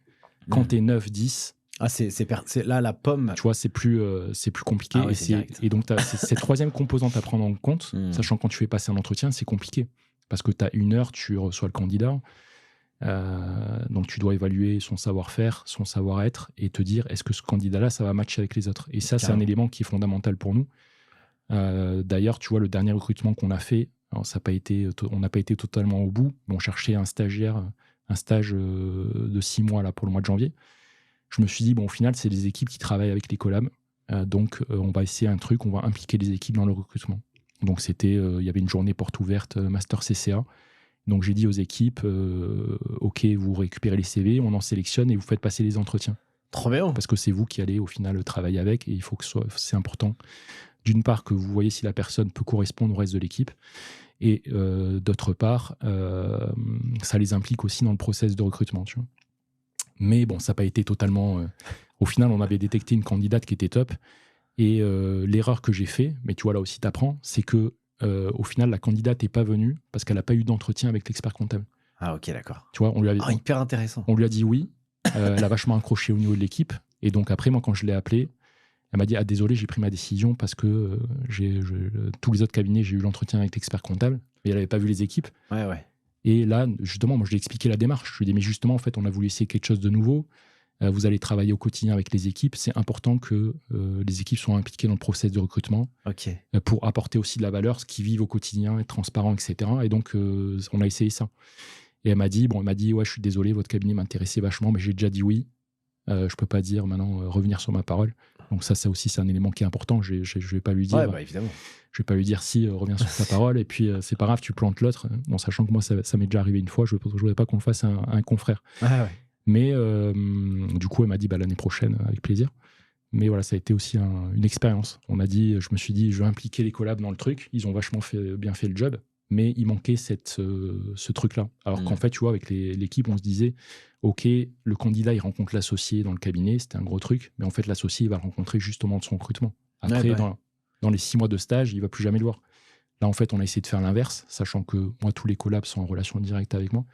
S1: Quand tu es 9, 10...
S2: Ah, c'est là, la pomme...
S1: Tu vois, c'est plus compliqué.
S2: Ah ouais,
S1: et donc, tu as cette troisième composante à prendre en compte, sachant quand tu fais passer un entretien, c'est compliqué. Parce que tu as 1 heure, tu reçois le candidat. Donc, tu dois évaluer son savoir-faire, son savoir-être et te dire est-ce que ce candidat-là, ça va matcher avec les autres. Et ça, c'est un
S2: Carrément.
S1: élément qui est fondamental pour nous. D'ailleurs, tu vois, le dernier recrutement qu'on a fait, alors ça a pas été, on n'a pas été totalement au bout, mais on cherchait un stagiaire, un stage de 6 mois là, pour le mois de janvier. Je me suis dit, bon, au final, c'est les équipes qui travaillent avec les collabs. Donc, on va essayer un truc, on va impliquer les équipes dans le recrutement. Donc, il y avait une journée porte ouverte, Master CCA. Donc, j'ai dit aux équipes, OK, vous récupérez les CV, on en sélectionne et vous faites passer les entretiens.
S2: Trop bien.
S1: Parce que c'est vous qui allez, au final, travailler avec et il faut que c'est important. D'une part, que vous voyez si la personne peut correspondre au reste de l'équipe. Et d'autre part, ça les implique aussi dans le process de recrutement. Tu vois. Mais bon, ça n'a pas été totalement... Au final, on avait détecté une candidate qui était top. Et l'erreur que j'ai fait, mais tu vois, là aussi, tu apprends, c'est que au final, la candidate n'est pas venue parce qu'elle n'a pas eu d'entretien avec l'expert comptable.
S2: Ah, ok, d'accord.
S1: Tu vois,
S2: Hyper intéressant.
S1: on lui a dit oui. Elle a vachement accroché au niveau de l'équipe. Et donc après, moi, quand je l'ai appelée, elle m'a dit désolé, j'ai pris ma décision parce que tous les autres cabinets, j'ai eu l'entretien avec l'expert comptable, mais elle n'avait pas vu les équipes.
S2: Ouais.
S1: Et là, justement, moi, je lui ai expliqué la démarche. Je lui ai dit, mais justement, en fait, on a voulu essayer quelque chose de nouveau. Vous allez travailler au quotidien avec les équipes. C'est important que les équipes soient impliquées dans le process de recrutement pour apporter aussi de la valeur, ce qu'ils vivent au quotidien, être transparent, etc. Et donc, on a essayé ça. Et elle m'a dit, ouais, je suis désolé, votre cabinet m'intéressait vachement, mais j'ai déjà dit oui. Je peux pas dire maintenant revenir sur ma parole. Donc ça aussi, c'est un élément qui est important. Je vais pas lui dire.
S2: Ouais, bah, évidemment.
S1: Je vais pas lui dire si reviens sur ta parole et puis c'est pas grave, tu plantes l'autre. Bon, sachant que moi, ça m'est déjà arrivé une fois. Je voudrais pas qu'on le fasse à un confrère.
S2: Ouais.
S1: Mais du coup, elle m'a dit l'année prochaine, avec plaisir. Mais voilà, ça a été aussi une expérience. Je me suis dit, je vais impliquer les collabs dans le truc. Ils ont vachement bien fait le job. Mais il manquait ce truc-là. Alors qu'en fait, tu vois, avec l'équipe, on se disait, OK, le candidat, il rencontre l'associé dans le cabinet, c'était un gros truc, mais en fait, l'associé, il va le rencontrer juste au moment de son recrutement. Après, dans les 6 mois de stage, il va plus jamais le voir. Là, en fait, on a essayé de faire l'inverse, sachant que moi, tous les collabs sont en relation directe avec moi.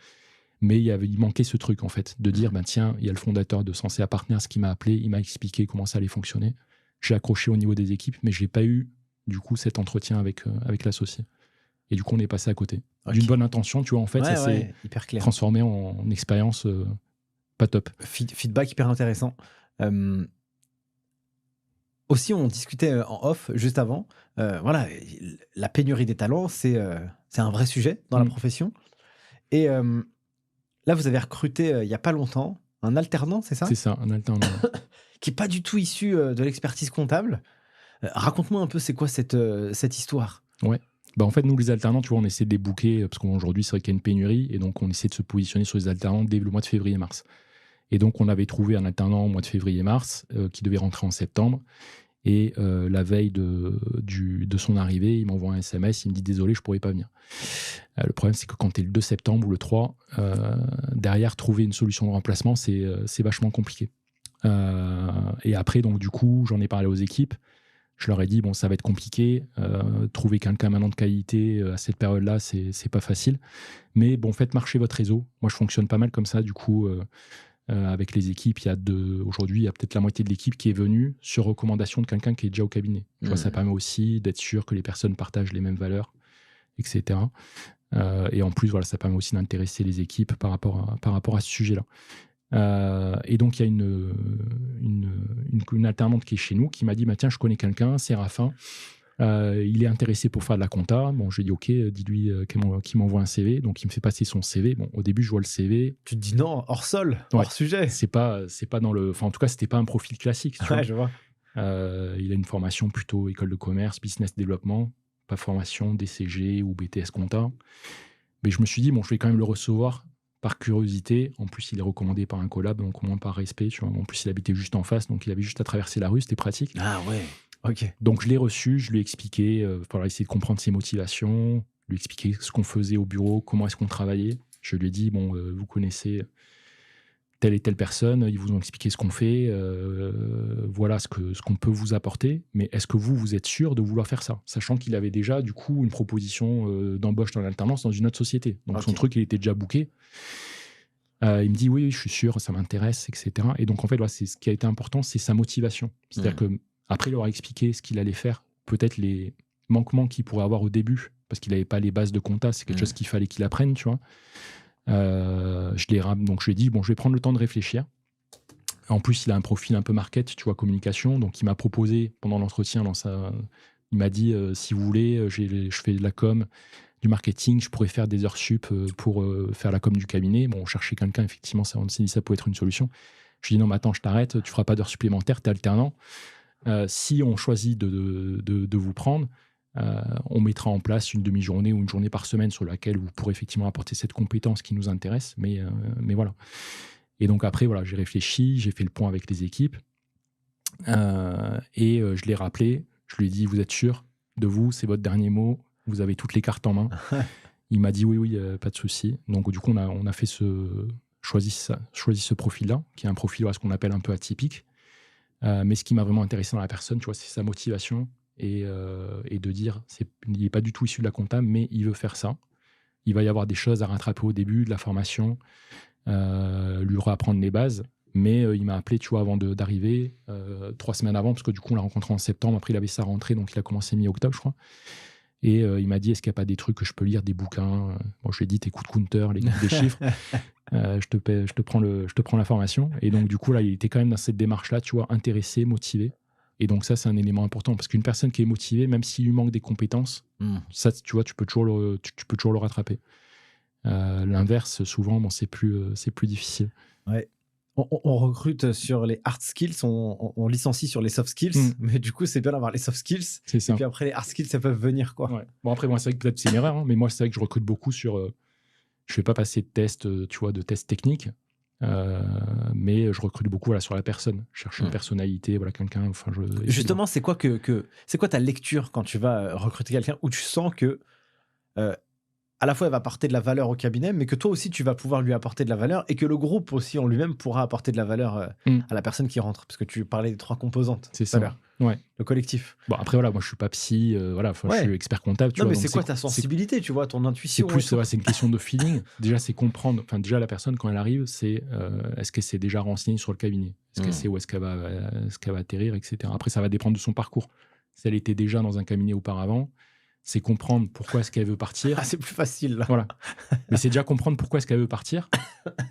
S1: Mais il manquait ce truc, en fait, de dire, tiens, il y a le fondateur de Sensea Partners qui m'a appelé, il m'a expliqué comment ça allait fonctionner. J'ai accroché au niveau des équipes, mais je n'ai pas eu, du coup, cet entretien avec l'associé. Et du coup, on est passé à côté. D'une bonne intention, tu vois, en fait, ça s'est transformé en expérience pas top.
S2: Feedback hyper intéressant. Aussi, on discutait en off juste avant. Voilà, la pénurie des talents, c'est un vrai sujet dans la profession. Et là, vous avez recruté il n'y a pas longtemps un alternant, c'est ça ?
S1: C'est ça, un alternant.
S2: Qui n'est pas du tout issu de l'expertise comptable. Raconte-moi un peu, c'est quoi cette histoire ?
S1: Ouais. En fait, nous, les alternants, tu vois, on essaie de les booker, parce qu'aujourd'hui, c'est vrai qu'il y a une pénurie, et donc on essaie de se positionner sur les alternants dès le mois de février-mars. Et donc, on avait trouvé un alternant au mois de février-mars qui devait rentrer en septembre. Et la veille de son arrivée, il m'envoie un SMS, il me dit « Désolé, je ne pourrais pas venir ». Le problème, c'est que quand tu es le 2 septembre ou le 3, derrière, trouver une solution de remplacement, c'est vachement compliqué. Et après, donc, du coup, j'en ai parlé aux équipes. Je leur ai dit, ça va être compliqué. Trouver quelqu'un maintenant de qualité à cette période-là, c'est pas facile. Mais faites marcher votre réseau. Moi, je fonctionne pas mal comme ça. Du coup, avec les équipes, aujourd'hui, il y a peut-être la moitié de l'équipe qui est venue sur recommandation de quelqu'un qui est déjà au cabinet. Tu vois, ça permet aussi d'être sûr que les personnes partagent les mêmes valeurs, etc. Et en plus, voilà, ça permet aussi d'intéresser les équipes par rapport à ce sujet-là. Et donc, il y a une alternante qui est chez nous qui m'a dit tiens, je connais quelqu'un, Séraphin. Il est intéressé pour faire de la compta. Je lui ai dit OK, dis-lui qu'il m'envoie un CV. Donc, il me fait passer son CV. Au début, je vois le CV.
S2: Tu te dis non, hors sol, hors sujet.
S1: C'est pas dans le. Enfin, en tout cas, c'était pas un profil classique. Tu vois.
S2: Je vois.
S1: Il a une formation plutôt école de commerce, business développement, pas formation DCG ou BTS compta. Mais je me suis dit je vais quand même le recevoir. Par curiosité, en plus il est recommandé par un collab, donc au moins par respect, tu vois. En plus il habitait juste en face, donc il avait juste à traverser la rue, c'était pratique.
S2: Ah ouais, ok.
S1: Donc je l'ai reçu, je lui ai expliqué, essayer de comprendre ses motivations, lui expliquer ce qu'on faisait au bureau, comment est-ce qu'on travaillait. Je lui ai dit, vous connaissez telle et telle personne, ils vous ont expliqué ce qu'on fait, voilà ce qu'on peut vous apporter, mais est-ce que vous êtes sûr de vouloir faire ça ? Sachant qu'il avait déjà, du coup, une proposition d'embauche dans l'alternance dans une autre société. Donc son truc, il était déjà booké. Il me dit, oui, je suis sûr, ça m'intéresse, etc. Et donc, en fait, c'est ce qui a été important, c'est sa motivation. C'est-à-dire qu'après leur expliquer ce qu'il allait faire, peut-être les manquements qu'il pourrait avoir au début, parce qu'il n'avait pas les bases de compta, c'est quelque chose qu'il fallait qu'il apprenne, tu vois. Donc je lui ai dit, bon, je vais prendre le temps de réfléchir. En plus, il a un profil un peu market, tu vois, communication. Donc il m'a proposé pendant l'entretien, il m'a dit, si vous voulez, je fais de la com, du marketing, je pourrais faire des heures sup pour faire la com du cabinet. Bon, on cherchait quelqu'un, effectivement, on s'est dit ça pouvait être une solution. Je lui ai dit non, mais attends, je t'arrête, tu feras pas d'heures supplémentaires, tu es alternant. Si on choisit de vous prendre, on mettra en place une demi-journée ou une journée par semaine sur laquelle vous pourrez effectivement apporter cette compétence qui nous intéresse. Mais voilà. Et donc après, voilà, j'ai réfléchi, j'ai fait le point avec les équipes et je l'ai rappelé. Je lui ai dit, vous êtes sûr de vous, c'est votre dernier mot, vous avez toutes les cartes en main. Il m'a dit oui, pas de souci. Donc du coup, on a fait choisi ce profil-là, qui est un profil, ce qu'on appelle un peu atypique. Mais ce qui m'a vraiment intéressé dans la personne, tu vois, c'est sa motivation et de dire, il n'est pas du tout issu de la compta, mais il veut faire ça. Il va y avoir des choses à rattraper au début de la formation, lui réapprendre les bases. Mais il m'a appelé, tu vois, avant d'arriver, 3 semaines avant, parce que du coup, on l'a rencontré en septembre. Après, il avait sa rentrée, donc il a commencé mi-octobre, je crois. Et il m'a dit, est-ce qu'il n'y a pas des trucs que je peux lire, des bouquins? Bon, je lui ai dit, t'écoutes Counter, les des chiffres. Je te prends la formation. Et donc, du coup, là, il était quand même dans cette démarche-là, tu vois, intéressé, motivé. Et donc, ça, c'est un élément important. Parce qu'une personne qui est motivée, même s'il lui manque des compétences, ça, tu vois, tu peux toujours le rattraper. L'inverse, souvent, bon, c'est plus difficile.
S2: Ouais. On recrute sur les hard skills, on licencie sur les soft skills, mais du coup, c'est bien d'avoir les soft skills.
S1: C'est ça.
S2: Et puis après, les hard skills, ça peut venir, quoi.
S1: Ouais. Bon, après, moi, c'est vrai que peut-être c'est une erreur, hein, mais moi, c'est vrai que je recrute beaucoup sur. Je ne fais pas passer de tests, tu vois, de tests techniques, mais je recrute beaucoup sur la personne. Je cherche une personnalité, voilà, quelqu'un.
S2: Justement, c'est quoi c'est quoi ta lecture quand tu vas recruter quelqu'un où tu sens que à la fois elle va apporter de la valeur au cabinet, mais que toi aussi tu vas pouvoir lui apporter de la valeur et que le groupe aussi en lui-même pourra apporter de la valeur à la personne qui rentre, parce que tu parlais des 3 composantes.
S1: C'est ça. Ouais.
S2: Le collectif.
S1: Bon, après, voilà, moi je suis pas psy, je suis expert comptable.
S2: Non, mais c'est quoi ta sensibilité, tu vois, ton intuition?
S1: C'est plus, c'est une question de feeling. Déjà, c'est comprendre. Enfin, déjà, la personne, quand elle arrive, c'est est-ce qu'elle s'est déjà renseignée sur le cabinet? Est-ce qu'elle sait où est-ce qu'elle va atterrir, etc. Après, ça va dépendre de son parcours. Si elle était déjà dans un cabinet auparavant, c'est comprendre pourquoi est-ce qu'elle veut partir.
S2: Ah, c'est plus facile, là.
S1: Voilà. Mais c'est déjà comprendre pourquoi est-ce qu'elle veut partir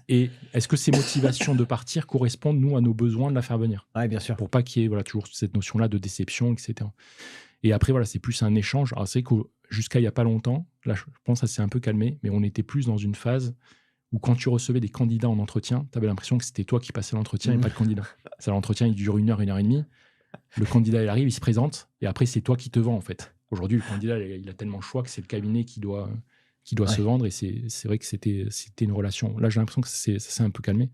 S1: et est-ce que ses motivations de partir correspondent, nous, à nos besoins de la faire venir.
S2: Oui, bien sûr.
S1: Pour pas qu'il y ait toujours cette notion-là de déception, etc. Et après, voilà, c'est plus un échange. Alors, c'est vrai que jusqu'à il n'y a pas longtemps, là, je pense que ça s'est un peu calmé, mais on était plus dans une phase où quand tu recevais des candidats en entretien, tu avais l'impression que c'était toi qui passais l'entretien et pas le candidat. Ça, l'entretien, il dure 1 heure et demie. Le candidat, il arrive, il se présente, et après, c'est toi qui te vends, en fait. Aujourd'hui, le candidat, il a tellement de choix que c'est le cabinet qui doit se vendre, et c'est vrai que c'était une relation. Là, j'ai l'impression que ça s'est un peu calmé.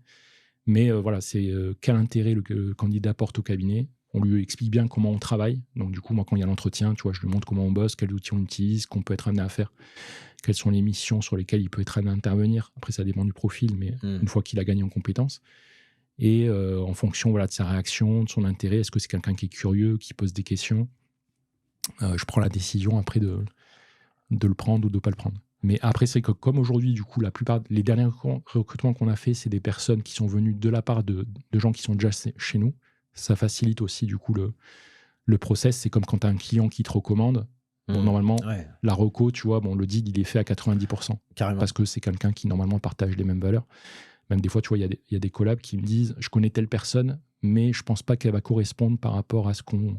S1: Mais voilà, c'est quel intérêt le candidat porte au cabinet. On lui explique bien comment on travaille. Donc, du coup, moi, quand il y a l'entretien, tu vois, je lui montre comment on bosse, quels outils on utilise, qu'on peut être amené à faire, quelles sont les missions sur lesquelles il peut être amené à intervenir. Après, ça dépend du profil, mais une fois qu'il a gagné en compétences. Et en fonction de sa réaction, de son intérêt, est-ce que c'est quelqu'un qui est curieux, qui pose des questions, je prends la décision après de le prendre ou de ne pas le prendre. Mais après, c'est que comme aujourd'hui, du coup, la plupart les derniers recrutements qu'on a fait, c'est des personnes qui sont venues de la part de gens qui sont déjà chez nous. Ça facilite aussi, du coup, le process. C'est comme quand tu as un client qui te recommande. Bon, normalement, la reco, tu vois, le deal, il est fait à 90%.
S2: Carrément.
S1: Parce que c'est quelqu'un qui, normalement, partage les mêmes valeurs. Même des fois, tu vois, il y a des collabs qui me disent, je connais telle personne, mais je pense pas qu'elle va correspondre par rapport à ce qu'on...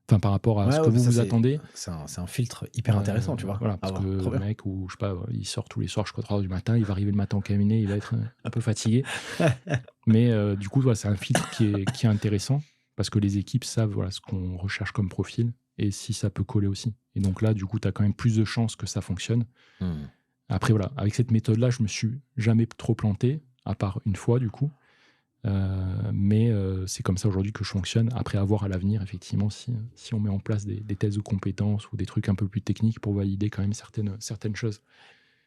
S1: Enfin, par rapport à ce que vous attendez.
S2: C'est un filtre hyper intéressant, tu vois.
S1: Voilà, parce que le mec, je sais pas, il sort tous les soirs jusqu'à 3h du matin, il va arriver le matin au cabinet, il va être un peu fatigué. Mais du coup, c'est un filtre qui est intéressant, parce que les équipes savent ce qu'on recherche comme profil, et si ça peut coller aussi. Et donc là, du coup, tu as quand même plus de chances que ça fonctionne. Après, voilà, avec cette méthode-là, je me suis jamais trop planté, à part une fois, du coup. Mais c'est comme ça aujourd'hui que je fonctionne. Après, à voir à l'avenir, effectivement, si on met en place des tests de compétences ou des trucs un peu plus techniques pour valider quand même certaines choses.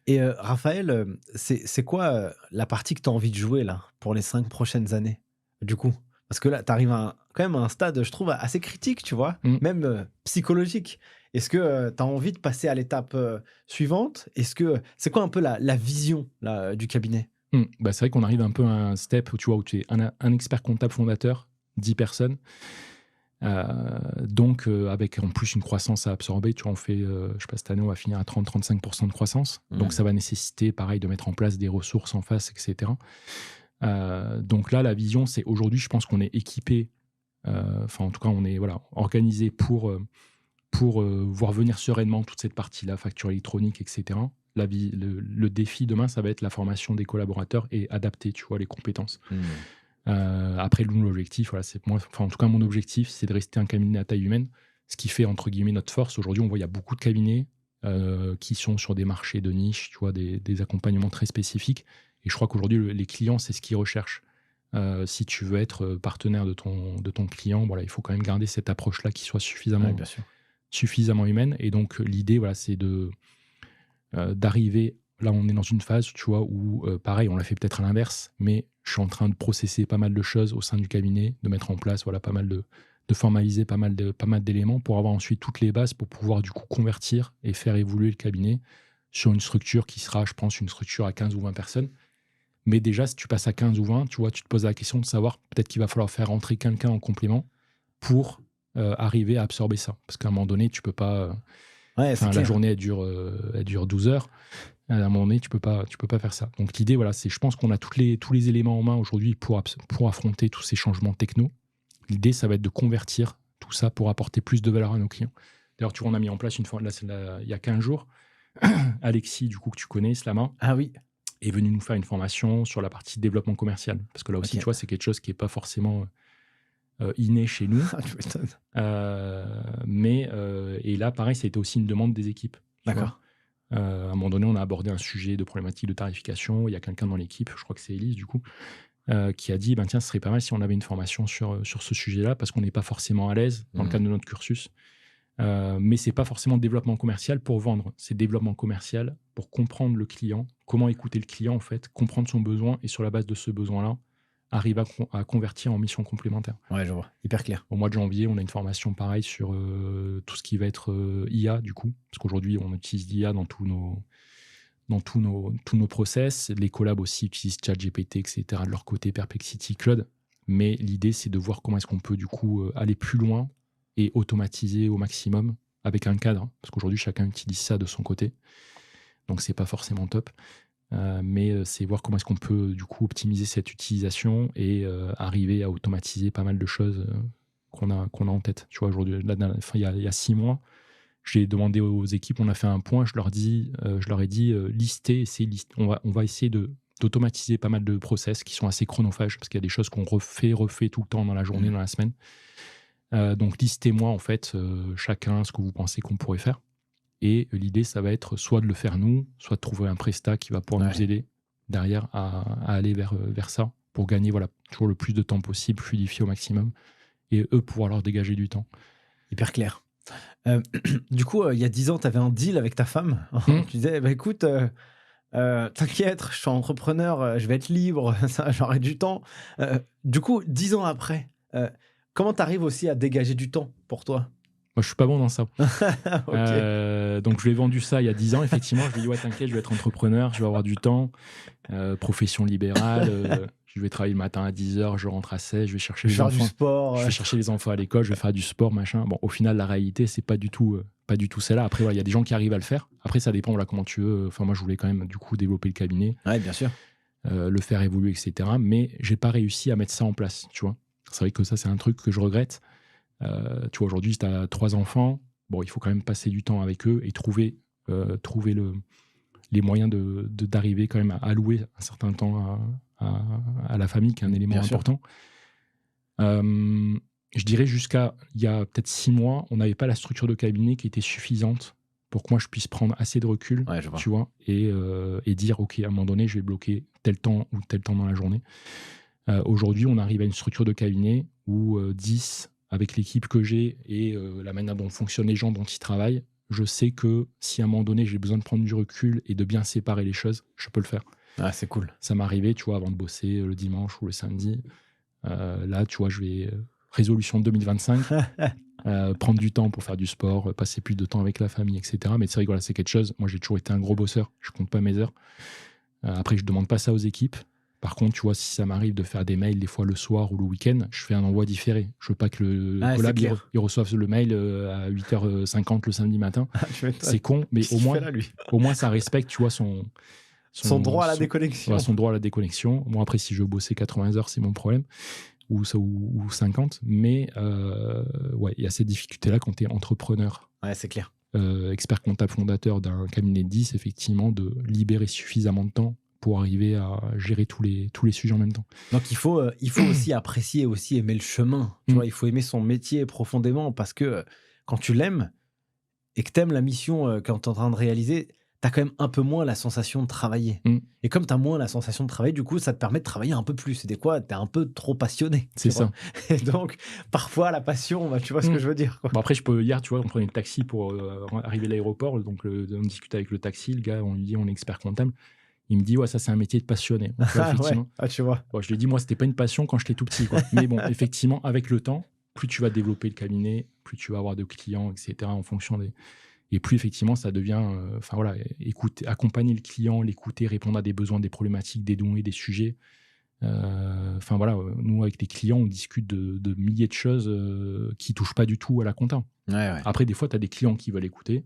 S2: Et Raphaël, c'est quoi la partie que tu as envie de jouer là pour les 5 prochaines années, du coup? Parce que là, tu arrives quand même à un stade, je trouve, assez critique, tu vois, même psychologique. Est-ce que tu as envie de passer à l'étape suivante? C'est quoi un peu la vision là, du cabinet?
S1: C'est vrai qu'on arrive un peu à un step où tu es un expert comptable fondateur, 10 personnes. Donc, avec en plus une croissance à absorber, tu vois, on fait, je sais pas, cette année, on va finir à 30-35% de croissance. Donc, ça va nécessiter, pareil, de mettre en place des ressources en face, etc. Donc là, la vision, c'est aujourd'hui, je pense qu'on est équipé, enfin, en tout cas, on est organisé pour voir venir sereinement toute cette partie-là, facture électronique, etc. Le défi demain, ça va être la formation des collaborateurs et adapter, tu vois, les compétences. Après, l'objectif, voilà, en tout cas, mon objectif, c'est de rester un cabinet à taille humaine, ce qui fait, entre guillemets, notre force. Aujourd'hui, on voit il y a beaucoup de cabinets qui sont sur des marchés de niche, tu vois, des accompagnements très spécifiques. Et je crois qu'aujourd'hui, les clients, c'est ce qu'ils recherchent. Si tu veux être partenaire de ton client, voilà, il faut quand même garder cette approche-là qui soit suffisamment humaine. Et donc, l'idée, voilà, c'est d'arriver. Là, on est dans une phase, tu vois, où, pareil, on l'a fait peut-être à l'inverse, mais je suis en train de processer pas mal de choses au sein du cabinet, de mettre en place, voilà, pas mal de formaliser pas mal d'éléments pour avoir ensuite toutes les bases pour pouvoir, du coup, convertir et faire évoluer le cabinet sur une structure qui sera, je pense, une structure à 15 ou 20 personnes. Mais déjà, si tu passes à 15 ou 20, tu vois, tu te poses la question de savoir peut-être qu'il va falloir faire rentrer quelqu'un en complément pour arriver à absorber ça. Parce qu'à un moment donné, tu peux pas...
S2: Ouais,
S1: la journée, elle dure 12 heures. À un moment donné, tu peux pas faire ça. Donc l'idée, voilà, c'est, je pense qu'on a tous les éléments en main aujourd'hui pour affronter tous ces changements techno. L'idée, ça va être de convertir tout ça pour apporter plus de valeur à nos clients. D'ailleurs, tu vois, on a mis en place une fois, il y a 15 jours, Alexis, du coup, que tu connais, Slama, est venu nous faire une formation sur la partie développement commercial. Parce que là aussi, tu vois, c'est quelque chose qui n'est pas forcément inné chez nous. Et là, pareil, ça a été aussi une demande des équipes.
S2: D'accord.
S1: À un moment donné, on a abordé un sujet de problématique de tarification. Il y a quelqu'un dans l'équipe, je crois que c'est Élise, du coup, qui a dit, tiens, ce serait pas mal si on avait une formation sur ce sujet-là, parce qu'on n'est pas forcément à l'aise dans le cadre de notre cursus. Mais ce n'est pas forcément développement commercial pour vendre. C'est développement commercial pour comprendre le client, comment écouter le client, en fait, comprendre son besoin, et sur la base de ce besoin-là, arriver à convertir en mission complémentaire.
S2: Ouais, je vois. Hyper clair.
S1: Au mois de janvier, on a une formation pareille sur tout ce qui va être IA, du coup, parce qu'aujourd'hui, on utilise l'IA dans tous nos process. Les collabs aussi utilisent ChatGPT, etc., de leur côté, Perplexity, Claude. Mais l'idée, c'est de voir comment est-ce qu'on peut, du coup, aller plus loin et automatiser au maximum avec un cadre, parce qu'aujourd'hui, chacun utilise ça de son côté. Donc, c'est pas forcément top. Mais c'est voir comment est-ce qu'on peut, du coup, optimiser cette utilisation et arriver à automatiser pas mal de choses qu'on a en tête. Tu vois, aujourd'hui, il y a 6 mois, j'ai demandé aux équipes, on a fait un point, je leur ai dit, on va essayer d'automatiser pas mal de process qui sont assez chronophages, parce qu'il y a des choses qu'on refait tout le temps dans la journée, dans la semaine. Donc, listez-moi, en fait, chacun ce que vous pensez qu'on pourrait faire. Et l'idée, ça va être soit de le faire nous, soit de trouver un prestat qui va pouvoir nous aider derrière à aller vers ça, pour gagner toujours le plus de temps possible, fluidifier au maximum, et eux pouvoir leur dégager du temps.
S2: Hyper clair. Du coup, il y a 10 ans, tu avais un deal avec ta femme. Tu disais, écoute, t'inquiète, je suis entrepreneur, je vais être libre, j'aurai du temps. Du coup, 10 ans après, comment tu arrives aussi à dégager du temps pour toi?
S1: Moi, je suis pas bon dans ça. Donc, je lui ai vendu ça il y a 10 ans, effectivement. Je lui ai dit, ouais, t'inquiète, je vais être entrepreneur, je vais avoir du temps. Profession libérale, je vais travailler le matin à 10h, je rentre à 16, je vais chercher les enfants.
S2: Du sport.
S1: Je vais chercher les enfants à l'école, je vais faire du sport, machin. Bon, au final, la réalité, c'est pas du tout celle-là. Après, il y a des gens qui arrivent à le faire. Après, ça dépend, comment tu veux. Enfin, moi, je voulais quand même, du coup, développer le cabinet.
S2: Ouais, bien sûr.
S1: Le faire évoluer, etc. Mais j'ai pas réussi à mettre ça en place, tu vois. C'est vrai que ça, c'est un truc que je regrette. Tu vois, aujourd'hui, tu as 3 enfants. Bon, il faut quand même passer du temps avec eux et trouver les moyens d'arriver quand même à allouer un certain temps à la famille, qui est un élément important. Je dirais jusqu'à il y a peut-être 6 mois, on n'avait pas la structure de cabinet qui était suffisante pour que moi je puisse prendre assez de recul, tu vois, et dire, OK, à un moment donné, je vais bloquer tel temps ou tel temps dans la journée. Aujourd'hui, on arrive à une structure de cabinet où 10, avec l'équipe que j'ai et la manière dont fonctionnent les gens dont ils travaillent, je sais que si à un moment donné, j'ai besoin de prendre du recul et de bien séparer les choses, je peux le faire.
S2: Ah, c'est cool.
S1: Ça m'est arrivé, tu vois, avant de bosser le dimanche ou le samedi. Là, tu vois, je vais... Résolution 2025, prendre du temps pour faire du sport, passer plus de temps avec la famille, etc. Mais c'est vrai que voilà, c'est quelque chose... Moi, j'ai toujours été un gros bosseur. Je compte pas mes heures. Après, je demande pas ça aux équipes. Par contre, tu vois, si ça m'arrive de faire des mails des fois le soir ou le week-end, je fais un envoi différé. Je veux pas que le
S2: Ah, c'est
S1: collab
S2: clair.
S1: il reçoive le mail à 8h50 le samedi matin.
S2: Tu m'étonnes.
S1: C'est con, mais
S2: Qu'est-ce qu'il fait là, lui
S1: au moins ça respecte, tu vois,
S2: Son droit à la déconnexion.
S1: son droit à la déconnexion. Moi, après, si je veux bosser 80 heures, c'est mon problème, ou 50. Mais ouais, il y a cette difficulté-là quand tu es entrepreneur,
S2: Ouais, c'est clair.
S1: expert comptable fondateur d'un cabinet de 10, effectivement, de libérer suffisamment de temps pour arriver à gérer tous les sujets en même temps.
S2: Donc, il faut aussi apprécier, aussi aimer le chemin. Tu vois, il faut aimer son métier profondément parce que quand tu l'aimes et que tu aimes la mission que tu es en train de réaliser, tu as quand même un peu moins la sensation de travailler. Et comme tu as moins la sensation de travailler, du coup, ça te permet de travailler un peu plus. Et des fois, tu es un peu trop passionné.
S1: C'est ça.
S2: Et donc, parfois, la passion, tu vois ce que je veux dire, quoi.
S1: Bon, après, hier, tu vois, on prenait le taxi pour arriver à l'aéroport. Donc, on discute avec le taxi. Le gars, on lui dit, on est expert comptable. Il me dit, ouais, ça, c'est un métier de passionné. Donc, effectivement.
S2: Ouais. Tu vois.
S1: Bon, je lui ai dit, moi, c'était pas une passion quand j'étais tout petit, quoi. Mais bon, effectivement, avec le temps, plus tu vas développer le cabinet, plus tu vas avoir de clients, etc., en fonction des. Et plus, effectivement, ça devient. Enfin, voilà, accompagner le client, l'écouter, répondre à des besoins, des problématiques, des dons et des sujets. Enfin, voilà, nous, avec les clients, on discute de milliers de choses qui touchent pas du tout à la compta.
S2: Ouais.
S1: Après, des fois, tu as des clients qui veulent écouter.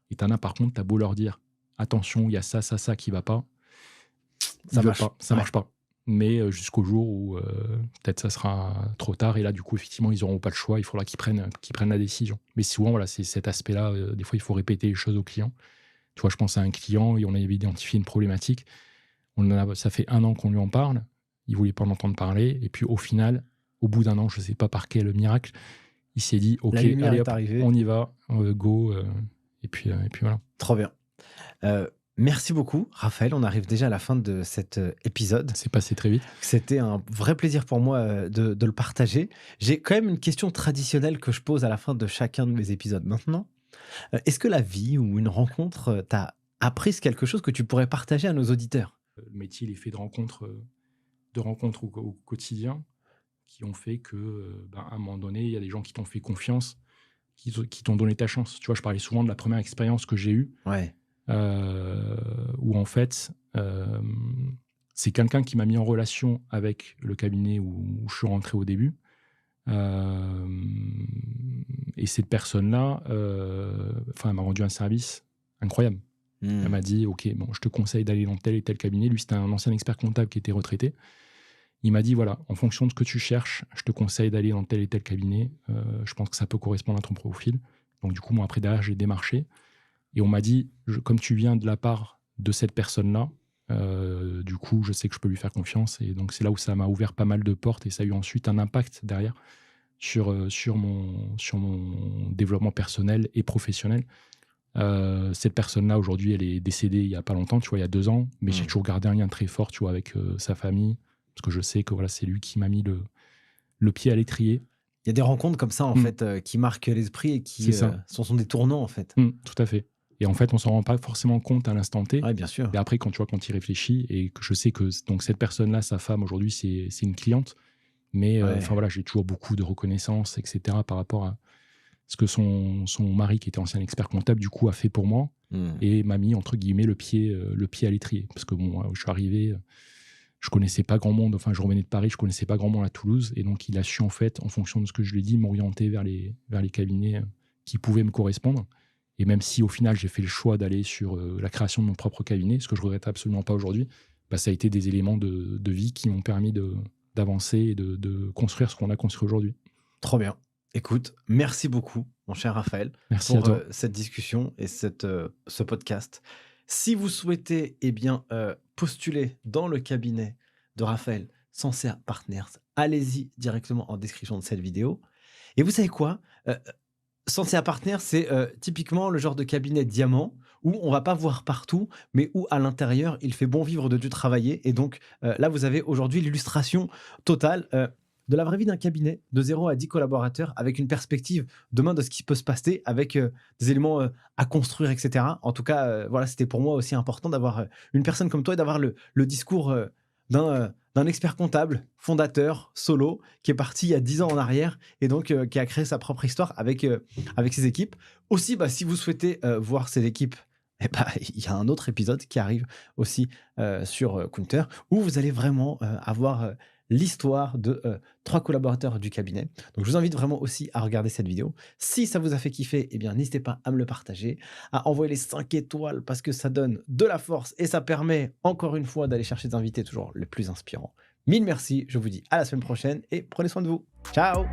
S1: Et tu en as, par contre, tu as beau leur dire attention, il y a ça qui va pas. Ça marche pas. Mais jusqu'au jour où peut-être ça sera trop tard. Et là, du coup, effectivement, ils n'auront pas le choix. Il faudra qu'ils prennent la décision. Mais souvent, voilà, c'est cet aspect-là. Des fois, il faut répéter les choses aux clients. Tu vois, je pense à un client et on avait identifié une problématique. Ça fait 1 an qu'on lui en parle. Il ne voulait pas en entendre parler. Et puis, au final, au bout d'1 an, je ne sais pas par quel miracle, il s'est dit ok, allez, hop, on y va, go. Et puis voilà.
S2: Trop bien. Merci beaucoup, Raphaël. On arrive déjà à la fin de cet épisode.
S1: C'est passé très vite.
S2: C'était un vrai plaisir pour moi de le partager. J'ai quand même une question traditionnelle que je pose à la fin de chacun de mes épisodes maintenant. Est-ce que la vie ou une rencontre t'a appris quelque chose que tu pourrais partager à nos auditeurs ?
S1: Le métier, il est fait de rencontres au quotidien qui ont fait que, à un moment donné, il y a des gens qui t'ont fait confiance, qui t'ont donné ta chance. Tu vois, je parlais souvent de la première expérience que j'ai eue.
S2: Ouais.
S1: Où en fait, c'est quelqu'un qui m'a mis en relation avec le cabinet où je suis rentré au début. Et cette personne-là, elle m'a rendu un service incroyable. Elle m'a dit, ok, bon, je te conseille d'aller dans tel et tel cabinet. Lui, c'était un ancien expert comptable qui était retraité. Il m'a dit, voilà, en fonction de ce que tu cherches, je te conseille d'aller dans tel et tel cabinet. Je pense que ça peut correspondre à ton profil. Donc du coup, moi, après, derrière, j'ai démarché. Et on m'a dit, comme tu viens de la part de cette personne-là, du coup, je sais que je peux lui faire confiance. Et donc, c'est là où ça m'a ouvert pas mal de portes et ça a eu ensuite un impact derrière sur mon développement personnel et professionnel. Cette personne-là, aujourd'hui, elle est décédée il n'y a pas longtemps, tu vois, il y a 2 ans. Mais j'ai toujours gardé un lien très fort, tu vois, avec sa famille. Parce que je sais que voilà, c'est lui qui m'a mis le pied à l'étrier.
S2: Il y a des rencontres comme ça, en fait, qui marquent l'esprit et qui sont des tournants, en fait.
S1: Tout à fait. Et en fait, on s'en rend pas forcément compte à l'instant T.
S2: Oui, bien sûr.
S1: Et après, quand tu y réfléchis, et que je sais que donc cette personne-là, sa femme, aujourd'hui, c'est une cliente. Mais voilà, j'ai toujours beaucoup de reconnaissance, etc. par rapport à ce que son mari, qui était ancien expert comptable, du coup, a fait pour moi. Et m'a mis, entre guillemets, le pied à l'étrier. Parce que bon, je suis arrivé, je connaissais pas grand monde. Enfin, je revenais de Paris, je connaissais pas grand monde à Toulouse. Et donc, il a su, en fait, en fonction de ce que je lui ai dit, m'orienter vers les cabinets qui pouvaient me correspondre. Et même si au final j'ai fait le choix d'aller sur la création de mon propre cabinet, ce que je regrette absolument pas aujourd'hui, ça a été des éléments de vie qui m'ont permis d'avancer et de construire ce qu'on a construit aujourd'hui.
S2: Trop bien. Écoute, merci beaucoup, mon cher Raphaël,
S1: pour
S2: cette discussion et ce podcast. Si vous souhaitez postuler dans le cabinet de Raphaël Sancerre Partners, allez-y directement en description de cette vidéo. Et vous savez quoi ? Sancerre Partners, c'est typiquement le genre de cabinet diamant où on va pas voir partout, mais où à l'intérieur, il fait bon vivre de travailler. Et donc là, vous avez aujourd'hui l'illustration totale de la vraie vie d'un cabinet de 0 à 10 collaborateurs avec une perspective demain de ce qui peut se passer avec des éléments à construire, etc. En tout cas, voilà, c'était pour moi aussi important d'avoir une personne comme toi et d'avoir le discours d'un expert comptable, fondateur, solo, qui est parti il y a 10 ans en arrière et donc qui a créé sa propre histoire avec ses équipes. Aussi, si vous souhaitez voir ces équipes eh ben, il y a un autre épisode qui arrive aussi sur Counter où vous allez vraiment avoir l'histoire de 3 collaborateurs du cabinet. Donc je vous invite vraiment aussi à regarder cette vidéo. Si ça vous a fait kiffer, eh bien n'hésitez pas à me le partager, à envoyer les 5 étoiles parce que ça donne de la force et ça permet encore une fois d'aller chercher des invités toujours les plus inspirants. Mille merci, je vous dis à la semaine prochaine et prenez soin de vous. Ciao!